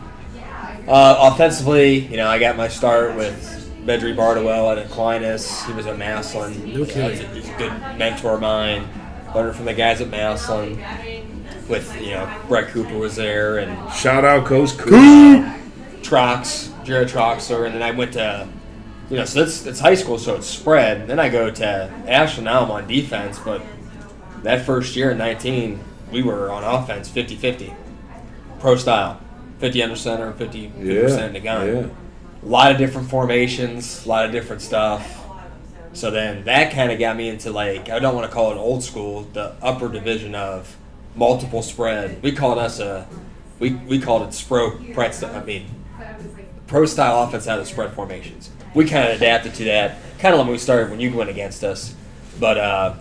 Offensively, I got my start with Berbari Bardwell at Aquinas. He was at Massillon. No kidding. He's a good mentor of mine. Learned from the guys at Massillon. With, Brett Cooper was there, and Shout out Coach Coop. Jared Troxler, and then I went to, so it's high school, so it's spread. Then I go to Ashland. Now I'm on defense, but that first year in 19, we were on offense 50-50. Pro style. 50 under center, 50% in the gun. Yeah. A lot of different formations, a lot of different stuff. So then that kind of got me into, I don't want to call it old school, the upper division of multiple spread. We called it pro style offense out of spread formations. We kind of adapted to that, kind of when we started when you went against us. But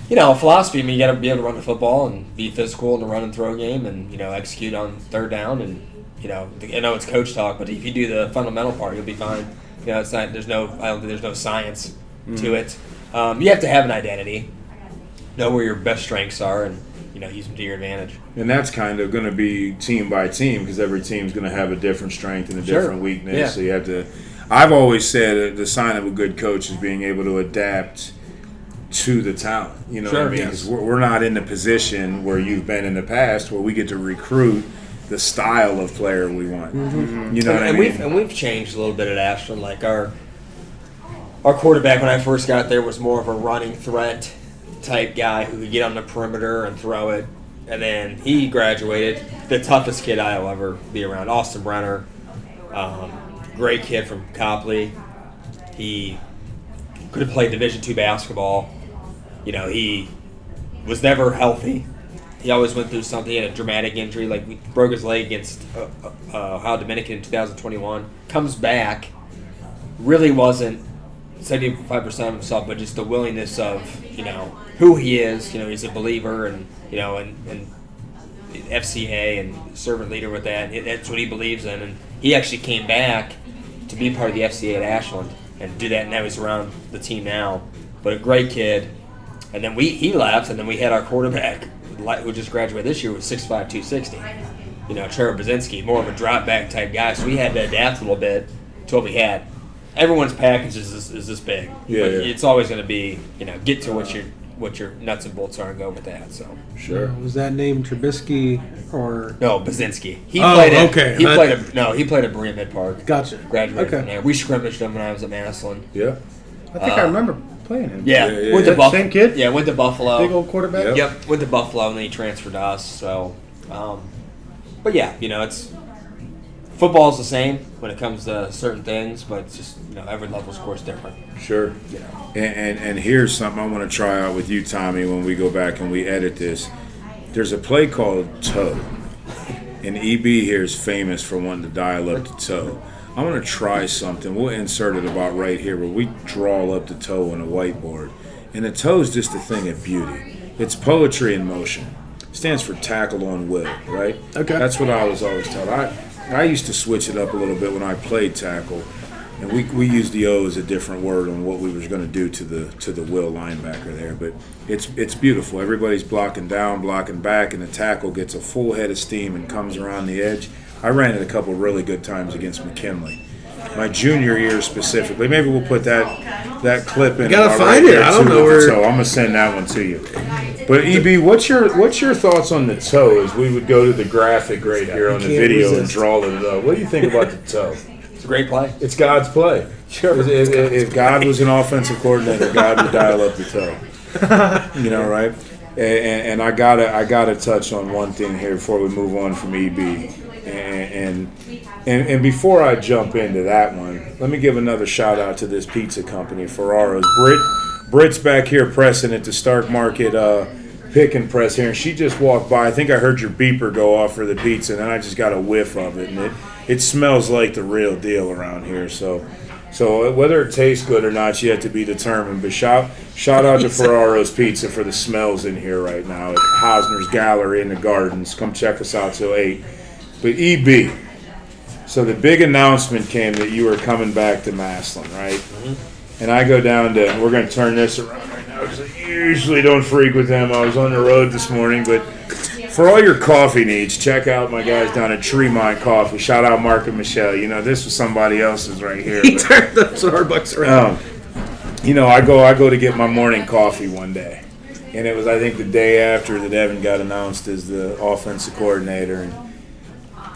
philosophy. I mean, you got to be able to run the football and be physical in the run and throw game, and execute on third down. And I know it's coach talk, but if you do the fundamental part, you'll be fine. It's not. I don't think there's no science to it. You have to have an identity, know where your best strengths are, and use them to your advantage. And that's kind of going to be team by team because every team's going to have a different strength and a different weakness. Yeah. So you have to. I've always said the sign of a good coach is being able to adapt to the talent. You know what I mean? Yes. 'Cause we're not in the position where you've been in the past where we get to recruit the style of player we want. Mm-hmm. You know what I mean? We've changed a little bit at Ashland. Like our quarterback when I first got there was more of a running threat type guy who could get on the perimeter and throw it. And then he graduated, the toughest kid I'll ever be around, Austin Brenner. Great kid from Copley. He could have played Division II basketball. He was never healthy. He always went through something. He had a dramatic injury, like we broke his leg against Ohio Dominican in 2021. Comes back, really wasn't 75% of himself, but just the willingness of who he is. He's a believer, and and FCA and servant leader with that. That's what he believes in, and he actually came back to be part of the FCA at Ashland and do that. And now he's around the team now. But a great kid. And then he left, and then we had our quarterback who just graduated this year was 6'5", 260. Trevor Bazinski, more of a drop back type guy. So we had to adapt a little bit to what we had. Everyone's package is this big. Yeah, But yeah. it's always going to be get to what your nuts and bolts are and go with that. So Sure. Was that name Trubisky or? no, Bazinski. He Oh, played at, okay. He played at Berea Mid Park. Gotcha. Graduated from Okay. there. We scrimmaged him when I was at Massillon. Yeah. I think I remember playing him. Yeah, Yeah, went yeah. to Buffalo. Same kid? Yeah, went to Buffalo. Big old quarterback. Yep. Yep, went to Buffalo and then he transferred to us. So, but yeah, it's football's the same when it comes to certain things, but it's just every level's of course different. Sure. And here's something I want to try out with you, Tommy, when we go back and we edit this. There's a play called toe, and EB here is famous for wanting to dial up the toe. I'm going to try something. We'll insert it about right here where we draw up the toe on a whiteboard. And the toe is just a thing of beauty. It's poetry in motion. It stands for tackle on will, right? Okay. That's what I was always taught. I used to switch it up a little bit when I played tackle. And we used the O as a different word on what we was going to do to the will linebacker there. But it's beautiful. Everybody's blocking down, blocking back, and the tackle gets a full head of steam and comes around the edge. I ran it a couple really good times against McKinley. My junior year specifically. Maybe we'll put that clip in. You gotta find it. I don't know where. So I'm gonna send that one to you. But EB, what's your thoughts on the toe? As we would go to the graphic right here on the video and draw it up. What do you think about the toe? It's a great play. It's God's play. Sure. If God was an offensive coordinator, God would dial up the toe. You know, right? And I gotta touch on one thing here before we move on from EB. And before I jump into that one, let me give another shout out to this pizza company, Ferraro's. Brit's back here pressing at the Stark Market pick and press here, and she just walked by. I think I heard your beeper go off for the pizza, and then I just got a whiff of it, and it smells like the real deal around here. So whether it tastes good or not, yet to be determined. But shout out to Ferraro's Pizza for the smells in here right now at Hausner's Gallery in the Gardens. Come check us out till 8. But EB, so the big announcement came that you were coming back to Massillon, right? Mm-hmm. And I go down to, we're going to turn this around right now because I usually don't freak with them. I was on the road this morning, but for all your coffee needs, check out my guys down at Tremont Coffee. Shout out Mark and Michelle. You know, this was somebody else's right here. He turned the Starbucks around. You know, I go to get my morning coffee one day. And it was, I think, the day after that Evan got announced as the offensive coordinator. And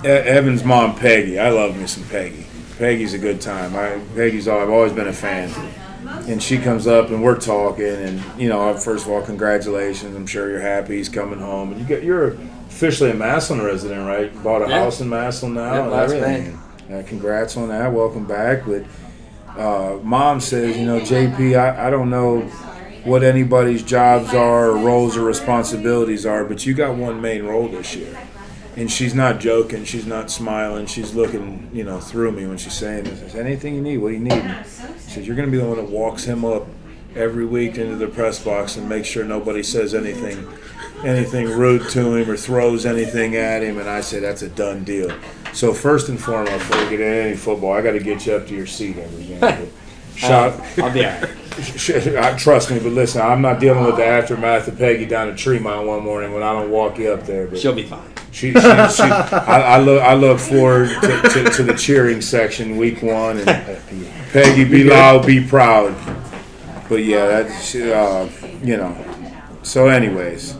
Evan's mom, Peggy. I love me some Peggy. Peggy's a good time. I've always been a fan. And she comes up and we're talking, and you know, first of all, congratulations. I'm sure you're happy he's coming home. And you're officially a Massillon resident, right? Bought a house in Massillon now. Yeah, last May. Congrats on that. Welcome back. But Mom says, you know, JP, I don't know what anybody's jobs are or roles or responsibilities are, but you got one main role this year. And she's not joking. She's not smiling. She's looking, you know, through me when she's saying this. I said, anything you need, what do you need? She says, you're going to be the one that walks him up every week into the press box and make sure nobody says anything rude to him or throws anything at him. And I said, that's a done deal. So first and foremost, before we get into any football, I got to get you up to your seat every game. I'll be all right. Trust me, but listen, I'm not dealing with the aftermath of Peggy down at Tremont one morning when I don't walk you up there. But she'll be fine. I look forward to the cheering section week 1 and Peggy, be loud, be proud. But yeah, that's you know. So anyways,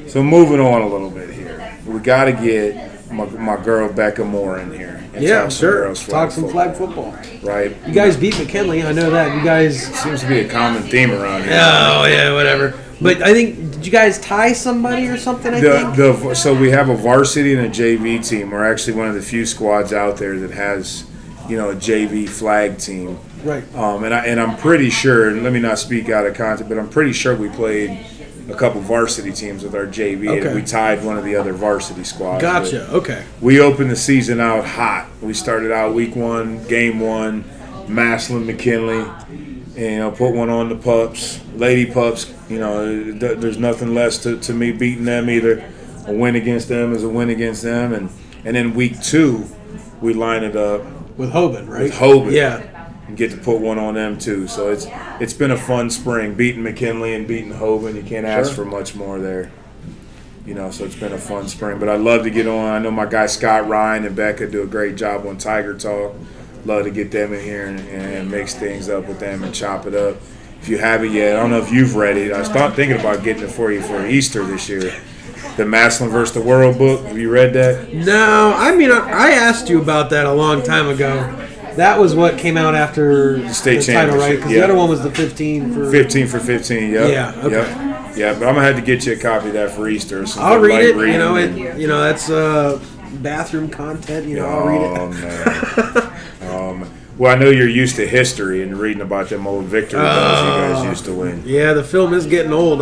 so moving on a little bit here, we got to get my girl Becca Moore in here. And Yeah, talk some sure. girls Talk some flag football. Right. You guys beat McKinley. I know that. You guys. Seems to be a common theme around here. Oh yeah, whatever. But I think, did you guys tie somebody or something? I think. So we have a varsity and a JV team. We're actually one of the few squads out there that has, you know, a JV flag team. Right. And I'm pretty sure, and let me not speak out of context, but I'm pretty sure we played a couple varsity teams with our JV, Okay. and we tied one of the other varsity squads. Gotcha. Okay. We opened the season out hot. We started out week 1, game 1, Massillon, McKinley, and, you know, put one on the pups, lady pups. You know, there's nothing less to me beating them either. A win against them is a win against them, and then week 2, we line it up With Hoban, right? with Hoban. Yeah. And get to put one on them too. So it's been a fun spring. Beating McKinley and beating Hoban, you can't ask for much more there. You know, so it's been a fun spring. But I'd love to get on. I know my guy Scott Ryan and Becca do a great job on Tiger Talk. Love to get them in here and mix things up with them and chop it up. If you haven't yet, I don't know if you've read it. I started thinking about getting it for you for Easter this year. The Massillon vs. the World book. Have you read that? No, I mean, I asked you about that a long time ago. That was what came out after the state title, right? championship, Because yeah. the other one was the 15 for 15 for 15, yep. Yeah, okay. Yep. Yeah, but I'm going to have to get you a copy of that for Easter. I'll read it. Reading. You know, that's bathroom content. You know, I'll read it. Man. Well, I know you're used to history and reading about them old victory bells you guys used to win. Yeah, the film is getting old.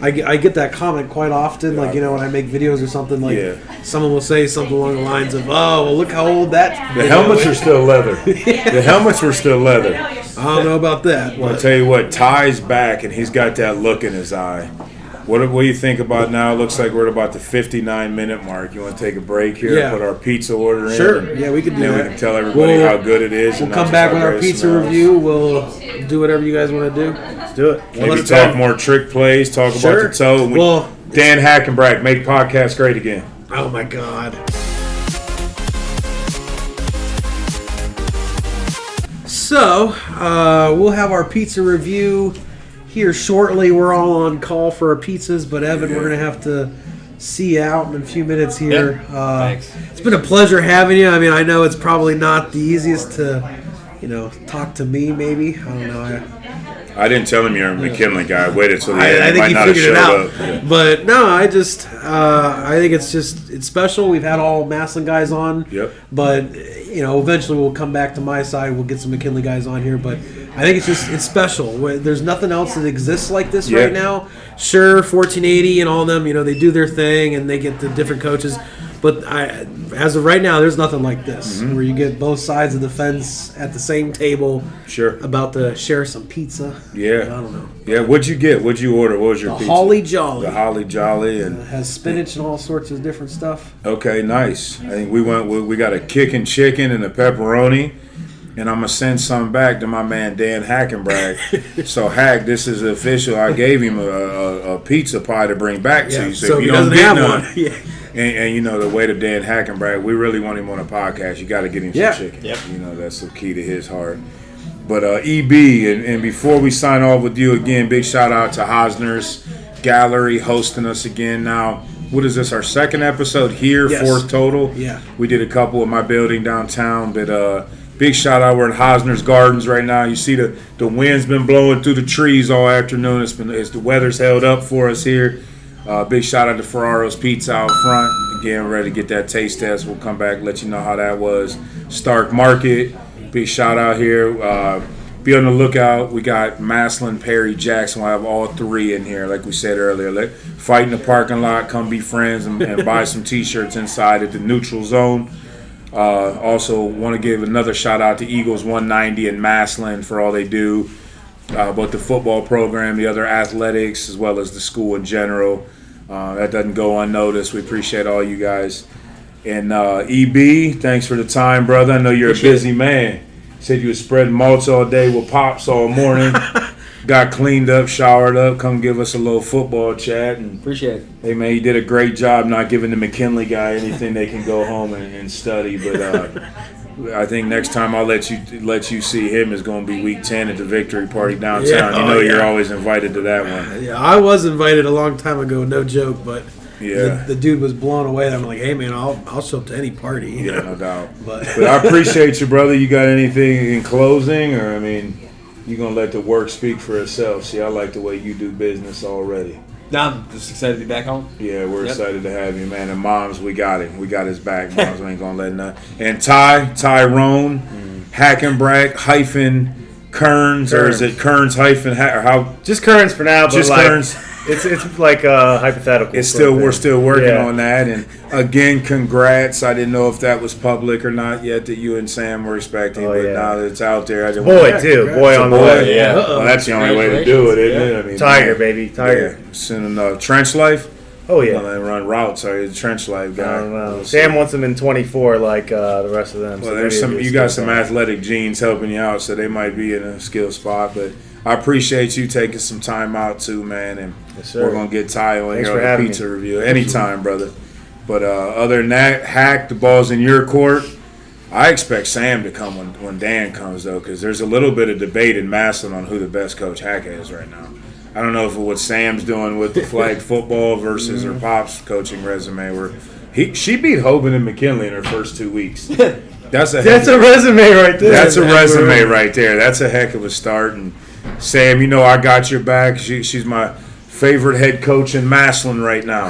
I get that comment quite often. Like, when I make videos or something, like someone will say something along the lines of, "Oh, well, look how old that." The helmets are still leather. The helmets were still leather. I don't know about that. Well, I'll tell you what, Ty's back, and he's got that look in his eye. What do you think about now? It looks like we're at about the 59-minute mark. You want to take a break here and put our pizza order in? Sure. Yeah, we can do that. Then we can tell everybody how good it is. We'll come back with our pizza review. We'll do whatever you guys want to do. Let's do it. Maybe talk more trick plays, talk about the toe. Well, Dan Hackenbracht, make podcasts great again. Oh, my God. So, we'll have our pizza review here shortly. We're all on call for our pizzas, but Evan, we're going to have to see you out in a few minutes here. Thanks. It's been a pleasure having you. I mean, I know it's probably not the easiest to, talk to me, maybe. I don't know. I didn't tell him you're a McKinley guy. I waited till the end. I think he figured it out. Yeah. But no, I think it's special. We've had all Massillon guys on. Yep. But, eventually we'll come back to my side. We'll get some McKinley guys on here. But I think it's special. There's nothing else that exists like this right now. Sure, 1480 and all of them, they do their thing and they get the different coaches. But as of right now, there's nothing like this, where you get both sides of the fence at the same table. Sure. About to share some pizza. Yeah. I don't know. Yeah, what'd you get? What'd you order? What was your pizza? Holly Jolly. The Holly Jolly. And It has spinach and all sorts of different stuff. okay, nice. I think we got a kicking chicken and a pepperoni. And I'm going to send some back to my man, Dan Hackenbracht. So, Hack, this is official. I gave him a pizza pie to bring back to you. So if he you don't doesn't get have none, one. Yeah. and the weight of Dan Hackenbracht, we really want him on a podcast. You got to get him some chicken. Yep. That's the key to his heart. But EB, and before we sign off with you again, big shout out to Hosner's Gallery hosting us again. Now, what is this, our second episode here, fourth total? Yeah. We did a couple in my building downtown, but big shout out. We're in Hosner's Gardens right now. You see the wind's been blowing through the trees all afternoon. It's the weather's held up for us here. Big shout out to Ferraro's Pizza out front. Again, ready to get that taste test. We'll come back and let you know how that was. Stark Market. Big shout out here. Be on the lookout. We got Massillon, Perry, Jackson. We'll have all three in here, like we said earlier. Fight in the parking lot. Come be friends and buy some T-shirts inside at the neutral zone. Also want to give another shout out to Eagles 190 and Massillon for all they do, both the football program, the other athletics, as well as the school in general. That doesn't go unnoticed. We appreciate all you guys. And EB, thanks for the time, brother. I know you're a busy man. Said you was spreading malts all day with Pops all morning. Got cleaned up, showered up. Come give us a little football chat. And Appreciate it. hey, man, you did a great job not giving the McKinley guy anything they can go home and study. But I think next time I'll let you see him is going to be week 10 at the Victory Party downtown. Yeah. You're always invited to that one. Yeah, I was invited a long time ago, no joke, but Yeah. the dude was blown away. I'm like, hey, man, I'll show up to any party. Yeah, no doubt. But I appreciate you, brother. You got anything in closing? Or, I mean, you're going to let the work speak for itself. See, I like the way you do business already. No, I'm just excited to be back home. Yeah, we're excited to have you, man. And Moms, we got him. We got his back. Moms, we ain't going to let nothing. And Tyrone, Hackenbracht hyphen Keirns, or is it Keirns hyphen or how? Just Keirns for now, but Just like, Keirns. It's like hypothetical. It's still we're still working Yeah. on that. And again, congrats. I didn't know if that was public or not yet that you and Sam were expecting, but now that it's out there, I just Boy too, boy on the way. Yeah. Well, that's the only way to do it, isn't it? I mean, Tiger, baby, Tiger. Yeah. Soon Trench Life. Oh yeah. Well, they run routes. Are you the Trench Life guy? I don't know. We'll Sam see. wants them in 24, like the rest of them. Well, so there's maybe some. it'll You be got still some fun. athletic genes helping you out, so they might be in a skill spot. But I appreciate you taking some time out too, man. And Yes, sir. we're gonna get Ty on Thanks here for on the having pizza me. review anytime, brother. But other than that, Hack, the ball's in your court. I expect Sam to come when Dan comes though, because there's a little bit of debate in Massillon on who the best coach Hack is right now. I don't know if what Sam's doing with the flag football versus her Pop's coaching resume. Where she beat Hoban and McKinley in her first 2 weeks. That's a resume right there. That's a resume right there. That's a heck of a start. And Sam, I got your back. She's my favorite head coach in Massillon right now.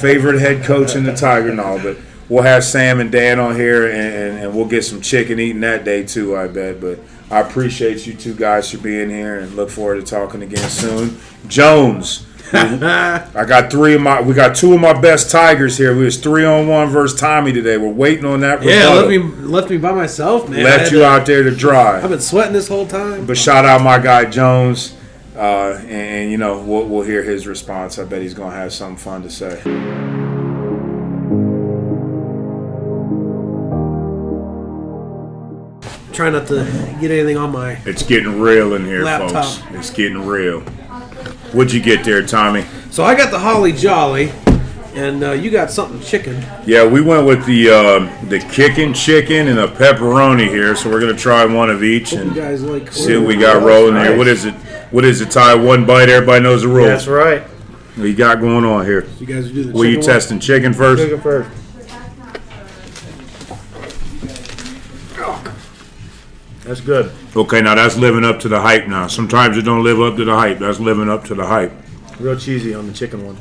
Favorite head coach in the Tiger and all. But we'll have Sam and Dan on here, and we'll get some chicken eating that day too, I bet. But I appreciate you two guys for being here and look forward to talking again soon. Jones, I got we got two of my best Tigers here. We was 3-on-1 versus Tommy today. We're waiting on that rebuttal. Yeah, left me by myself, man. Left you out there to dry. I've been sweating this whole time. But shout out my guy Jones, and you know we'll hear his response. I bet he's gonna have something fun to say. Try not to get anything on my. It's getting real in here, laptop. folks. It's getting real. What'd you get there, Tommy? So I got the Holly Jolly, and you got something chicken. Yeah, we went with the kicking chicken and a pepperoni here, so we're gonna try one of each Hope and you guys like. see what we got rolling there. What is it? What is it, Ty? One bite, everybody knows the rules. That's right. What you got going on here? You guys do the. Were you chicken one? testing chicken first? Chicken first. That's good. Okay, now that's living up to the hype now. Sometimes it don't live up to the hype. That's living up to the hype. Real cheesy on the chicken one.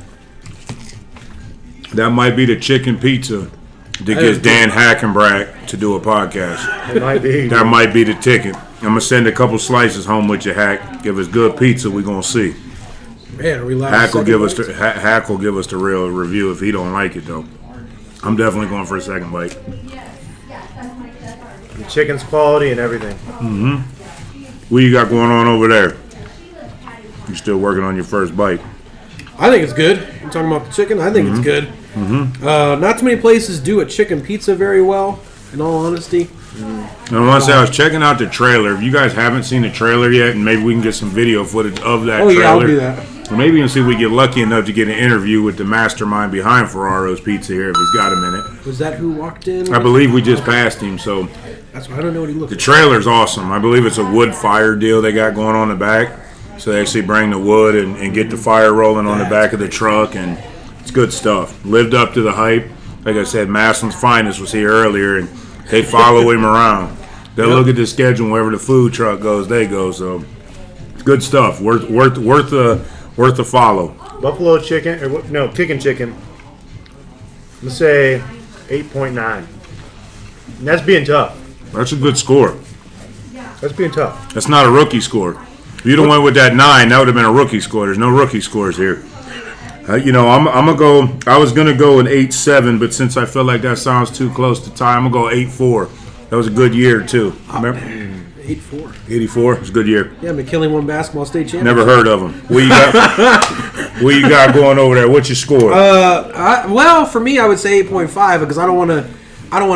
That might be the chicken pizza that gets Dan Hackenbracht to do a podcast. It might be. That might be the ticket. I'm going to send a couple slices home with you, Hack. If it's good pizza, we're going to see. Man, are we live? Hack will give us the real review if he don't like it, though. I'm definitely going for a second bite. The chicken's quality and everything. What you got going on over there? You still working on your first bite? I think it's good. You're talking about the chicken. I think it's good. Not too many places do a chicken pizza very well. In all honesty. And I want to say I was checking out the trailer. If you guys haven't seen the trailer yet, and maybe we can get some video footage of that trailer. Yeah, I'll do that. Or maybe even see if we get lucky enough to get an interview with the mastermind behind Ferraro's Pizza here, if he's got a minute. Was that who walked in? I believe we just passed him, so That's why I don't know what he looked the like. trailer's awesome. I believe it's a wood fire deal they got going on in the back. So they actually bring the wood and get the fire rolling on the back of the truck, and it's good stuff. Lived up to the hype. Like I said, Massillon's Finest was here earlier, and they follow him around. They'll look at the schedule, and wherever the food truck goes, they go. So it's good stuff. Worth the follow. Buffalo chicken, or no, kicking chicken. Let's say 8.9. And that's being tough. That's a good score. That's being tough. That's not a rookie score. If you'd have went with that 9, that would have been a rookie score. There's no rookie scores here. I'm gonna go. I was gonna go an 8.7, but since I feel like that sounds too close to tie, I'm gonna go 8.4. That was a good year too. Remember? 8-4. 84. It was a good year. Yeah, McKinley won basketball state championship. Never heard of him. What you got? What you got going over there? What's your score? Well, for me, I would say 8.5 because I don't want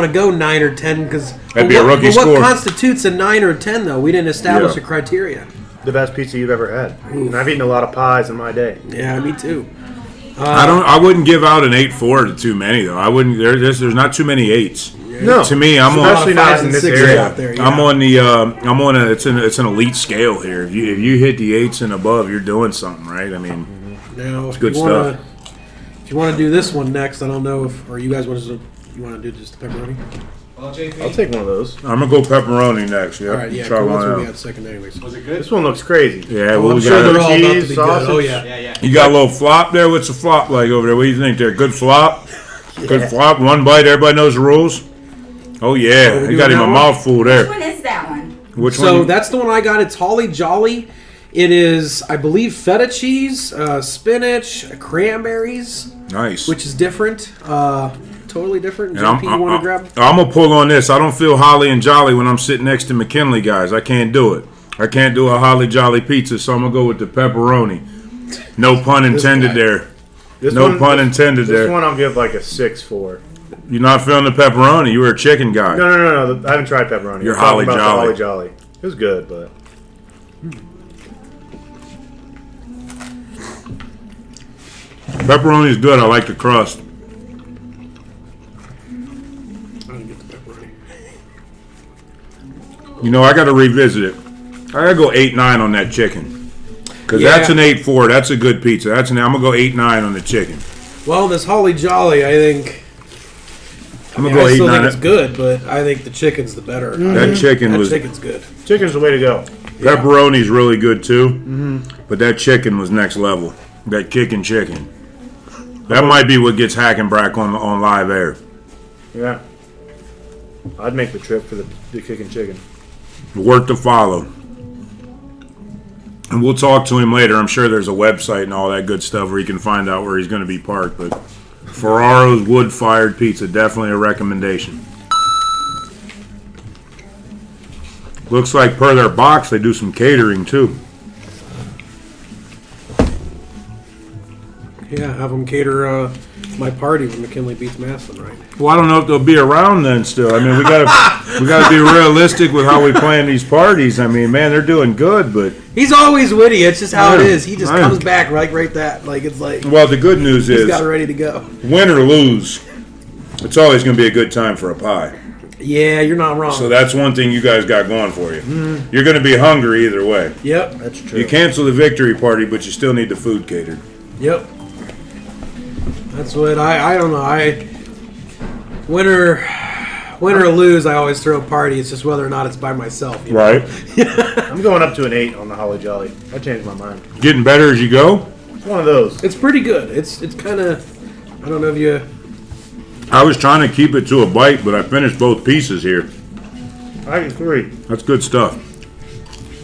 to go 9 or 10 because That'd be a rookie what score. constitutes a 9 or 10 though? We didn't establish a criteria. The best pizza you've ever had. And I've eaten a lot of pies in my day. Yeah, me too. I wouldn't give out an 8.4 to too many though. I wouldn't. There's not too many 8s. No. To me, I'm Especially on. not in this area. Out there, yeah. I'm on the. I'm on a. It's an elite scale here. If you hit the 8s and above, you're doing something right. I mean, Now, it's good if you stuff. If you want to do this one next, I don't know if or you guys want to do just the pepperoni. I'll take one of those. I'm gonna go pepperoni next. Yeah. All right, yeah. Try That's one what we out. got second, anyways. Was it good? This one looks crazy. Yeah. I'm What we sure they're got? all about to Cheese, be good. Oh sausage. yeah. You got a little flop there. What's the flop like over there? What do you think there? Good flop. Good flop. One bite. Everybody knows the rules. Oh yeah. we You got doing him a that one? mouthful Which there. one is that one? Which So one? that's the one I got. It's Holly Jolly. It is, I believe, feta cheese, spinach, cranberries, Nice. which is different. Totally different. And JP, you want to grab? I'm gonna pull on this. I don't feel holly and jolly when I'm sitting next to McKinley guys. I can't do it. I can't do a holly jolly pizza, so I'm gonna go with the pepperoni. No pun intended guy. there. This No one, pun intended This there. one I'll give like a 6.4. You're not feeling the pepperoni. You were a chicken guy. No. I haven't tried pepperoni. You're I'm talking Holly about the Jolly. Holly Jolly. It was good, but Pepperoni is good. I like the crust. I didn't get the pepperoni. You know, I got to revisit it. I gotta go 8.9 on that chicken. Cause Yeah. that's an 8.4. That's a good pizza. I'm gonna go 8.9 on the chicken. Well, this Holly Jolly, I think. I'm I gonna go still think 8.9. it's good, but I think the chicken's the better. That chicken That was. chicken's good. chicken's the way to go. Pepperoni's really good too. But that chicken was next level. That kicking chicken. That might be what gets Hackenbracht on live air. Yeah. I'd make the trip for the kicking chicken. Worth to follow. And we'll talk to him later. I'm sure there's a website and all that good stuff where you can find out where he's going to be parked. But Ferraro's wood-fired pizza, definitely a recommendation. Looks like per their box, they do some catering too. Yeah, have them cater my party when McKinley beats Massillon, right? Well, I don't know if they'll be around then. Still, I mean, we gotta be realistic with how we plan these parties. I mean, man, they're doing good, but He's always witty. It's just how it Yeah, is. He just I comes know. back right that. Like, it's like well, the good news he's is, got it ready to go. win or lose, it's always going to be a good time for a pie. Yeah, you're not wrong. So that's one thing you guys got going for you. You're going to be hungry either way. Yep. That's true. You cancel the victory party, but you still need the food catered. Yep. That's what I don't know. Win or lose, I always throw a party. It's just whether or not it's by myself. You know? Right. I'm going up to an 8 on the Holly Jolly. I changed my mind. Getting better as you go. It's one of those. It's pretty good. It's kind of, I don't know if you. I was trying to keep it to a bite, but I finished both pieces here. I get 3. That's good stuff.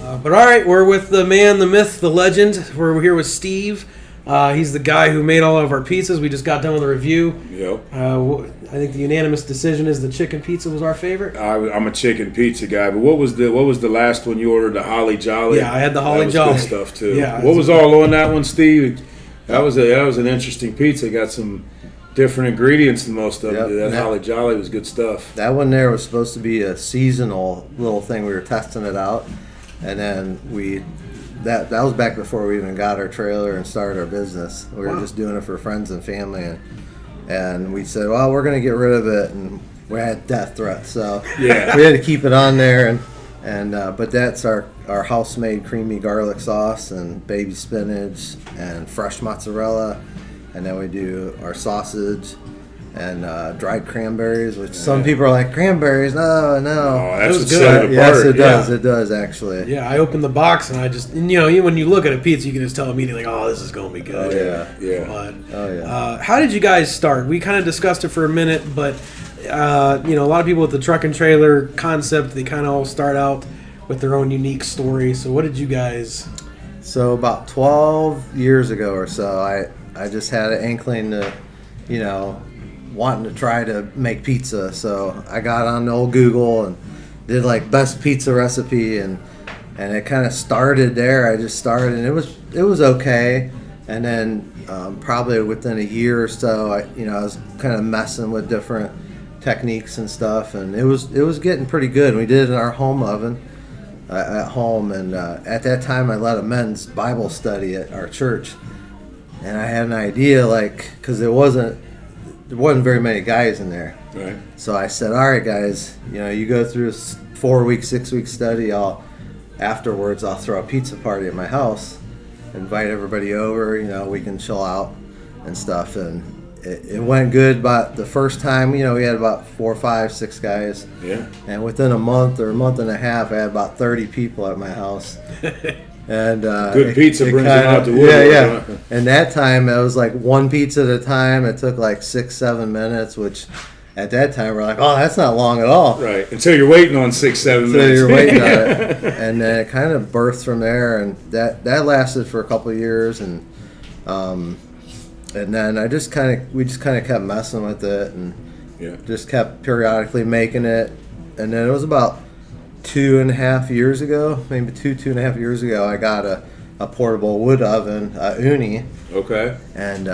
But all right, we're with the man, the myth, the legend. We're here with Steve. He's the guy who made all of our pizzas. We just got done with the review. Yep. I think the unanimous decision is the chicken pizza was our favorite. I'm a chicken pizza guy, but what was the last one you ordered? The Holly Jolly. Yeah, I had the Holly that was Jolly. Good stuff too. Yeah, What was all on that one, Steve? That was an interesting pizza. Got some different ingredients than most of them. Yep. That Holly Jolly was good stuff. That one there was supposed to be a seasonal little thing. We were testing it out, and then that was back before we even got our trailer and started our business. We were just doing it for friends and family, and we said, well, we're going to get rid of it, and we had death threats, so Yeah. we had to keep it on there. And but that's our house-made creamy garlic sauce and baby spinach and fresh mozzarella, and then we do our sausage and dried cranberries, which some people are like, cranberries? No. Oh, that's was what good. set it Yes, apart. it does. Yeah. It does actually. Yeah, I opened the box and I just, and, when you look at a pizza, you can just tell immediately, oh, this is going to be good. Yeah. But, Oh yeah. how did you guys start? We kind of discussed it for a minute, but a lot of people with the truck and trailer concept, they kind of all start out with their own unique story. So what did you guys? So about 12 years ago or so, I just had an inkling to, wanting to try to make pizza. So I got on old Google and did like best pizza recipe, and it kind of started there. I just started, and it was okay. And then probably within a year or so, I was kind of messing with different techniques and stuff, and it was getting pretty good. We did it in our home oven at home, and at that time I led a men's Bible study at our church, and I had an idea, because there wasn't very many guys in there. Right. So I said, all right, guys, you go through this 4-week, 6-week study. Afterwards I'll throw a pizza party at my house, invite everybody over. We can chill out and stuff. And it went good. But the first time, we had about 4, 5, 6 guys. Yeah. And within a month or a month and a half, I had about 30 people at my house. And Good pizza brings them out the woodwork, Yeah. huh? And that time it was like one pizza at a time. It took like 6-7 minutes, which at that time we're like, oh, that's not long at all. Right. Until you're waiting on 6-7 So minutes. you're waiting on it, and then it kind of birthed from there, and that lasted for a couple of years, and then we just kind of kept messing with it, and Yeah. just kept periodically making it, and then it was about 2.5 years ago, maybe 2.5 years ago, I got a portable wood oven, a Uni, Okay. and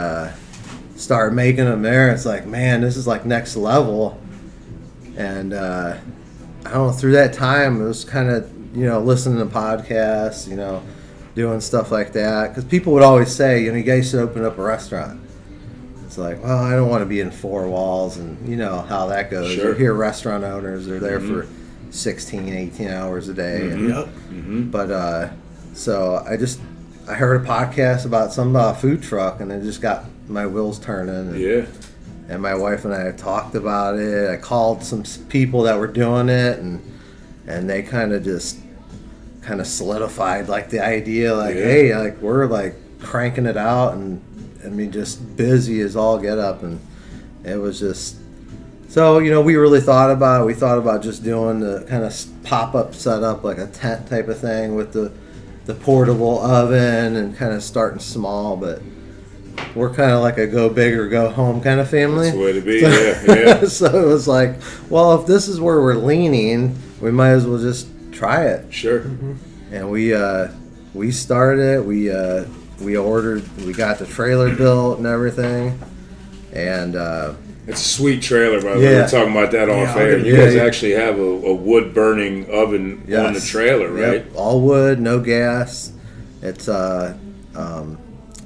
started making them there. It's like, man, this is like next level. And I don't know, through that time, it was kind of, listening to podcasts, doing stuff like that. Because people would always say, you guys should open up a restaurant. It's like, well, I don't want to be in 4 walls, and you know how that goes. Sure. You hear restaurant owners, they're there for 16, 18 hours a day. And, Yep. but so I heard a podcast about a food truck, and it just got my wheels turning. And, Yeah. and my wife and I talked about it. I called some people that were doing it, and they kind of solidified like the idea, like, Yeah. hey, like we're like cranking it out, and I mean just busy as all get up, and it was just. So, we really thought about it. We thought about just doing the kind of pop-up setup, like a tent type of thing with the the portable oven and kind of starting small, but we're kind of like a go big or go home kind of family. That's the way to be. Yeah. So it was like, well, if this is where we're leaning, we might as well just try it. Sure. And we started it. We ordered. We got the trailer built and everything. And It's a sweet trailer, by the way. Yeah. We're talking about that off air. You yeah, guys yeah. actually have a wood burning oven on the Yes. trailer, right? Yep, all wood, no gas.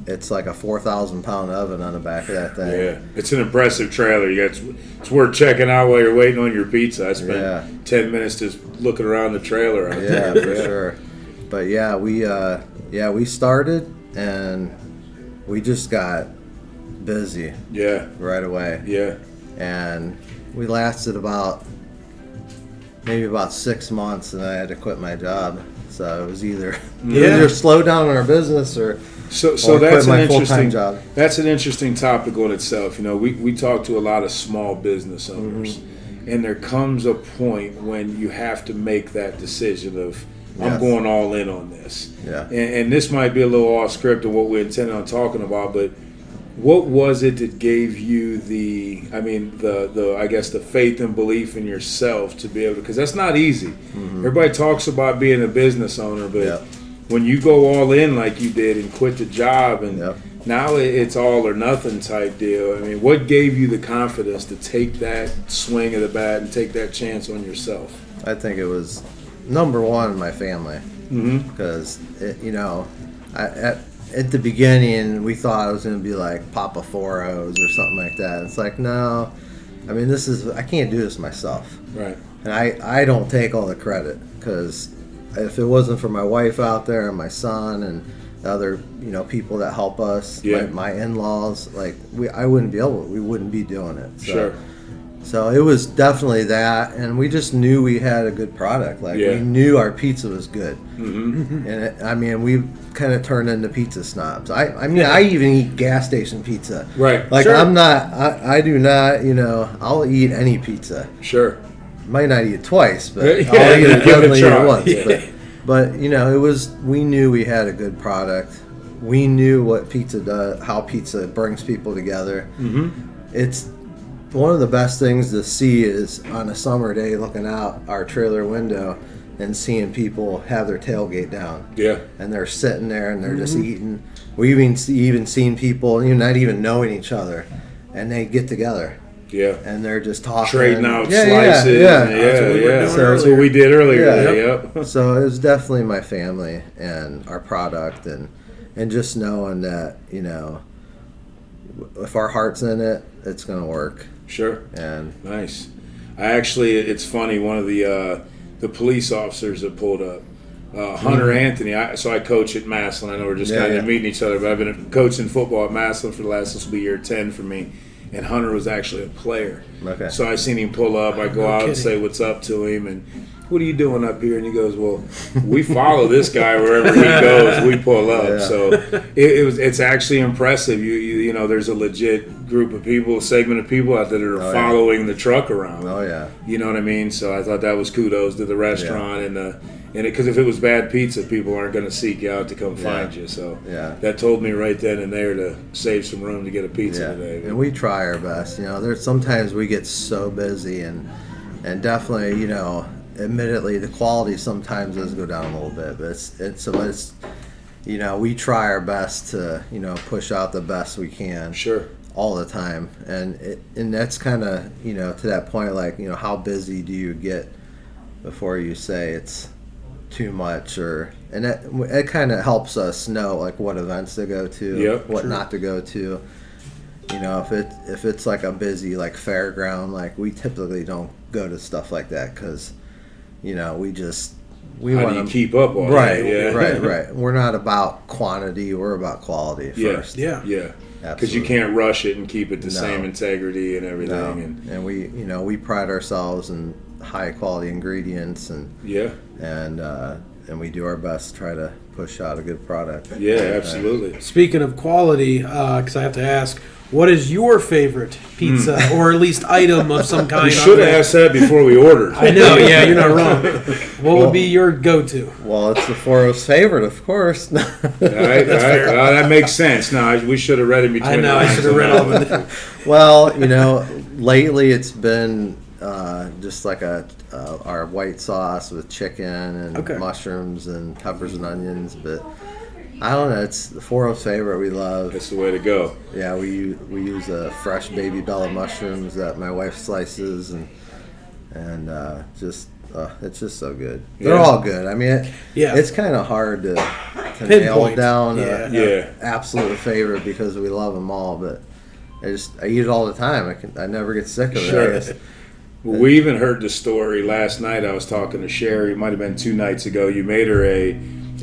It's like a 4,000 pound oven on the back of that thing. Yeah, it's an impressive trailer. It's worth checking out while you're waiting on your pizza. I spent Yeah. 10 minutes just looking around the trailer. Out Yeah, there. for sure. But yeah, we started and we just got busy Yeah, right away. yeah, And we lasted maybe about 6 months, and I had to quit my job. So it was either slow down on our business or So or that's quit my an full-time interesting job. That's an interesting topic on itself. You know, we talk to a lot of small business owners, and there comes a point when you have to make that decision of I'm Yes. going all in on this. Yeah. And this might be a little off script of what we intended on talking about, but what was it that gave you the I guess the faith and belief in yourself to be able to, because that's not easy. Everybody talks about being a business owner, but Yep. when you go all in like you did and quit the job and Yep. now it's all or nothing type deal. I mean, what gave you the confidence to take that swing of the bat and take that chance on yourself? I think it was number one, my family. Mm-hmm. Because at the beginning we thought I was going to be like Papa Foros or something like that. It's like, no, I mean, I can't do this myself. Right. And I don't take all the credit, because if it wasn't for my wife out there and my son and the other people that help us, Yeah. my in-laws, like we wouldn't be doing it. So, Sure. So it was definitely that, and we just knew we had a good product. Like Yeah. we knew our pizza was good, Mm-hmm. and we kind of turned into pizza snobs. I even eat gas station pizza. Right. Like Sure. I do not. I'll eat any pizza. Sure. Might not eat it twice, but Yeah, I'll give it a definitely eat try. it once. Yeah. But we knew we had a good product. We knew what pizza does, how pizza brings people together. Mm-hmm. It's one of the best things to see is on a summer day looking out our trailer window and seeing people have their tailgate down. Yeah. And they're sitting there and they're just eating. We even seen people not even knowing each other, and they get together Yeah. and they're just talking, Trading out Yeah, slices. Yeah, Yeah, That's what we were doing That's what we did earlier. Yeah. today, Yep. So it was definitely my family and our product, and just knowing that if our heart's in it, it's gonna work. Sure. And Nice. It's funny. One of the police officers that pulled up, Hunter Anthony. So I coach at Massillon. I know we're just Yeah, kind yeah. of meeting each other, but I've been coaching football at Massillon for the last. This will be year 10 for me. And Hunter was actually a player. Okay. So I seen him pull up. I go out and say what's up to him, and what are you doing up here? And he goes, well, we follow this guy wherever he goes. We pull up. Yeah. So it's actually impressive. You know, there's a legit group of people, segment of people out there that are Oh, yeah. following the truck around. oh yeah, You know what I mean? So I thought that was kudos to the restaurant and because if it was bad pizza, people aren't going to seek you out to come find you. So Yeah. that told me right then and there to save some room to get a pizza yeah. today. And we try our best. There's sometimes we get so busy, and definitely, admittedly, the quality sometimes does go down a little bit, but it's we try our best to push out the best we can. Sure. All the time, and that's kind of to that point, like how busy do you get before you say it's too much, and that it kind of helps us know like what events to go to, Yep, what true. not to go to. If it's like a busy like fairground, like we typically don't go to stuff like that because we How want do you keep up all right, that? Yeah. right. We're not about quantity; we're about quality Yeah. first. Yeah. Yeah. Because you Absolutely. can't rush it and keep it the No. same integrity and everything. No. And And we pride ourselves in high quality ingredients, and yeah, we do our best to try to push out a good product. yeah, absolutely. Speaking of quality, because I have to ask, what is your favorite pizza or at least item of some kind? You should have asked that before we ordered. I know, yeah, you're not wrong. What would be your go-to? Well, it's the 4O's favorite, of course. All right. That makes sense. No, we should have read it between I know, the I lines should have on read that all one. of it. Well, lately it's been just like our white sauce with chicken and Okay. mushrooms and peppers and onions. But I don't know. It's the 4O's favorite. We love. That's the way to go. Yeah, we use fresh baby bella mushrooms that my wife slices and just it's just so good. They're Yeah. all good. I mean, Yeah. it's kind of hard to nail Pinpoint. down Yeah. Yeah. absolute favorite because we love them all. But I eat it all the time. I never get sick of it. Sure. I guess. Well, we even heard the story last night. I was talking to Sherry. It might have been 2 nights ago. You made her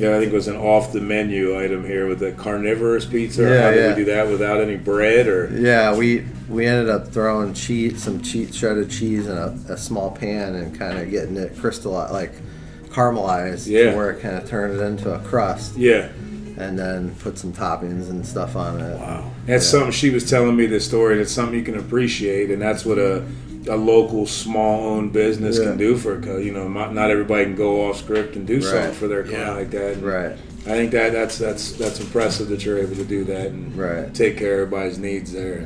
I think it was an off-the-menu item here with a carnivorous pizza. Yeah, How did yeah. we do that without any bread? Or Yeah, we ended up throwing some shredded cheese in a small pan and kind of getting it crystallized, like caramelized, Yeah. to where it kind of turned it into a crust, Yeah, and then put some toppings and stuff on it. Wow. that's something she was telling me this story. That's something you can appreciate, and that's what a local small-owned business Yeah. can do for not everybody can go off script and do something Right. for their client Yeah. like that. And Right, I think that's impressive that you're able to do that and Right. take care of everybody's needs there.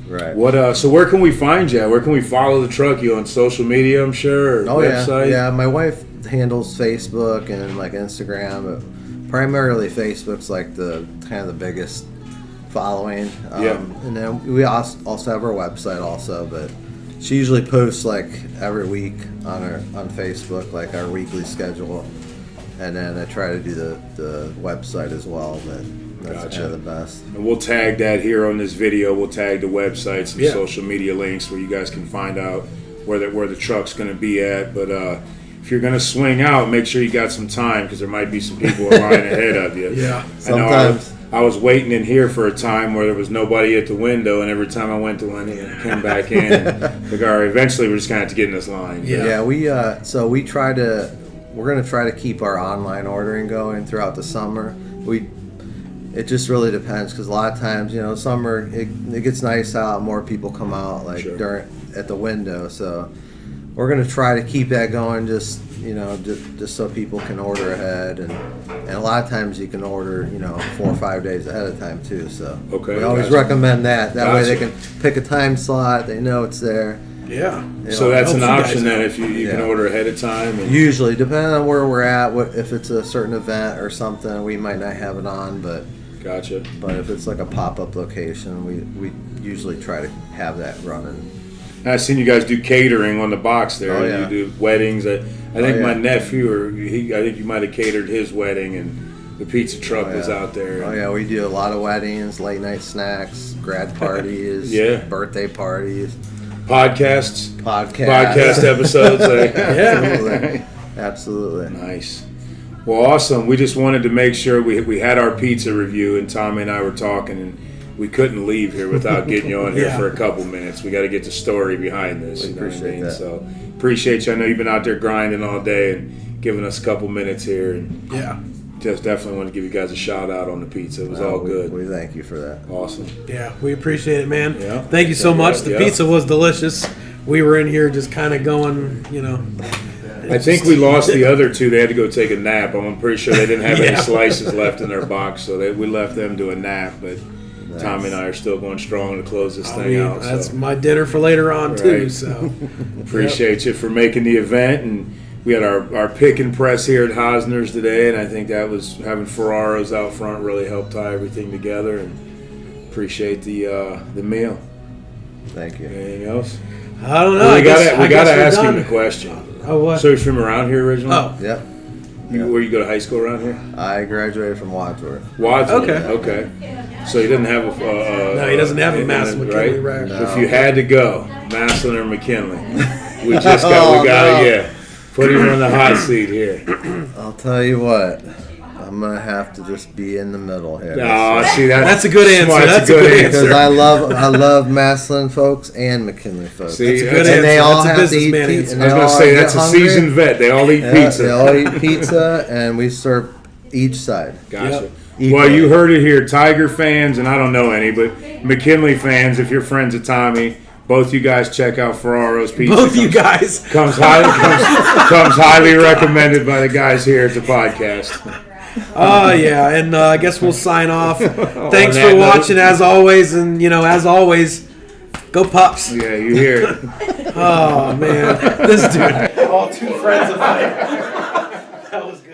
right. What? So where can we find you at? Where can we follow the truck? You on social media, I'm sure, or Oh website? yeah. My wife handles Facebook and like Instagram, but primarily Facebook's like the kind of the biggest following. Yeah. And then we also have our website also, but she usually posts like every week on Facebook, like our weekly schedule, and then I try to do the website as well. But that's Gotcha. kind of the best. And we'll tag that here on this video. We'll tag the website, some Yeah. social media links where you guys can find out where the truck's going to be at. But if you're going to swing out, make sure you got some time because there might be some people in line ahead of you. Yeah. I know Sometimes. I was waiting in here for a time where there was nobody at the window, and every time I went to one, I came back in. Like, all right, eventually we're just going to have to get in this line. Yeah. Yeah, we're gonna try to keep our online ordering going throughout the summer. It just really depends because a lot of times, summer it gets nice out, more people come out like Sure. at the window. So we're gonna try to keep that going, just so people can order ahead, and a lot of times you can order 4 or 5 days ahead of time too. So Okay, we always gotcha. recommend that. That way they Gotcha. can pick a time slot. They know it's there. Yeah. So that's an helps you guys option then out. if you can Yeah. order ahead of time. And, Usually, depending on where we're at, if it's a certain event or something, we might not have it on, but gotcha. if it's like a pop-up location, we usually try to have that running. I've seen you guys do catering on the box there. Oh, yeah. You do weddings. I think yeah. my nephew, I think you might have catered his wedding, and the pizza truck Oh, was yeah. out there. Oh yeah, we do a lot of weddings, late night snacks, grad parties, Yeah. birthday parties, Podcasts, podcast episodes. Absolutely. Absolutely. Nice. Well, awesome. We just wanted to make sure we had our pizza review, and Tommy and I were talking, and we couldn't leave here without getting you on here Yeah. for a couple minutes. We got to get the story behind this. We you know what I appreciate mean? that. So appreciate you. I know you've been out there grinding all day and giving us a couple minutes here, and Yeah. just definitely want to give you guys a shout out on the pizza. It was all good. We thank you for that. Awesome. Yeah, we appreciate it, man. Yeah. Thank you so Yeah, much. The yeah. pizza was delicious. We were in here just kind of going, I think we lost the other two. They had to go take a nap. I'm pretty sure they didn't have any Yeah. slices left in their box, so we left them to a nap. But Tommy and I are still going strong to close this I thing mean, out. that's So my dinner for later on too. Right. So appreciate you for making the event. And we had our pick and press here at Hosner's today, and I think that was having Ferraros out front really helped tie everything together. And appreciate the meal. Thank you. Anything else? I don't know. Well, I we guess gotta we're ask done. him the question. Oh, what? So you're from around here originally? Oh, Yep. Where you go to high school around here? I graduated from Wadsworth. Wadsworth. Okay. Okay. So he doesn't have a. no, he doesn't have a in- Massillon McKinley, right? No. If you had to go, Massillon or McKinley, we gotta no. yeah. Put him on the hot seat here. I'll tell you what. I'm gonna have to just be in the middle here. Oh, see That's a good answer. smart. That's a good answer. Because I love Massillon folks and McKinley folks. See, That's a good that's- answer. And they all That's a have to eat businessman pizza. answer. and I was they gonna all say get that's a hungry. seasoned vet. They all eat Yeah, pizza. They all eat pizza, and we serve each side. Gotcha. Yep. Well, you heard it here. Tiger fans, and I don't know any, but McKinley fans, if you're friends of Tommy, both you guys check out Ferraro's Pizza. Both you guys. Comes highly recommended by the guys here at the podcast. Oh, yeah. And I guess we'll sign off. Thanks On for that watching, note. as always. And, as always, go Pups. Yeah, you hear it. Oh, man. This dude. All two friends of mine. That was good.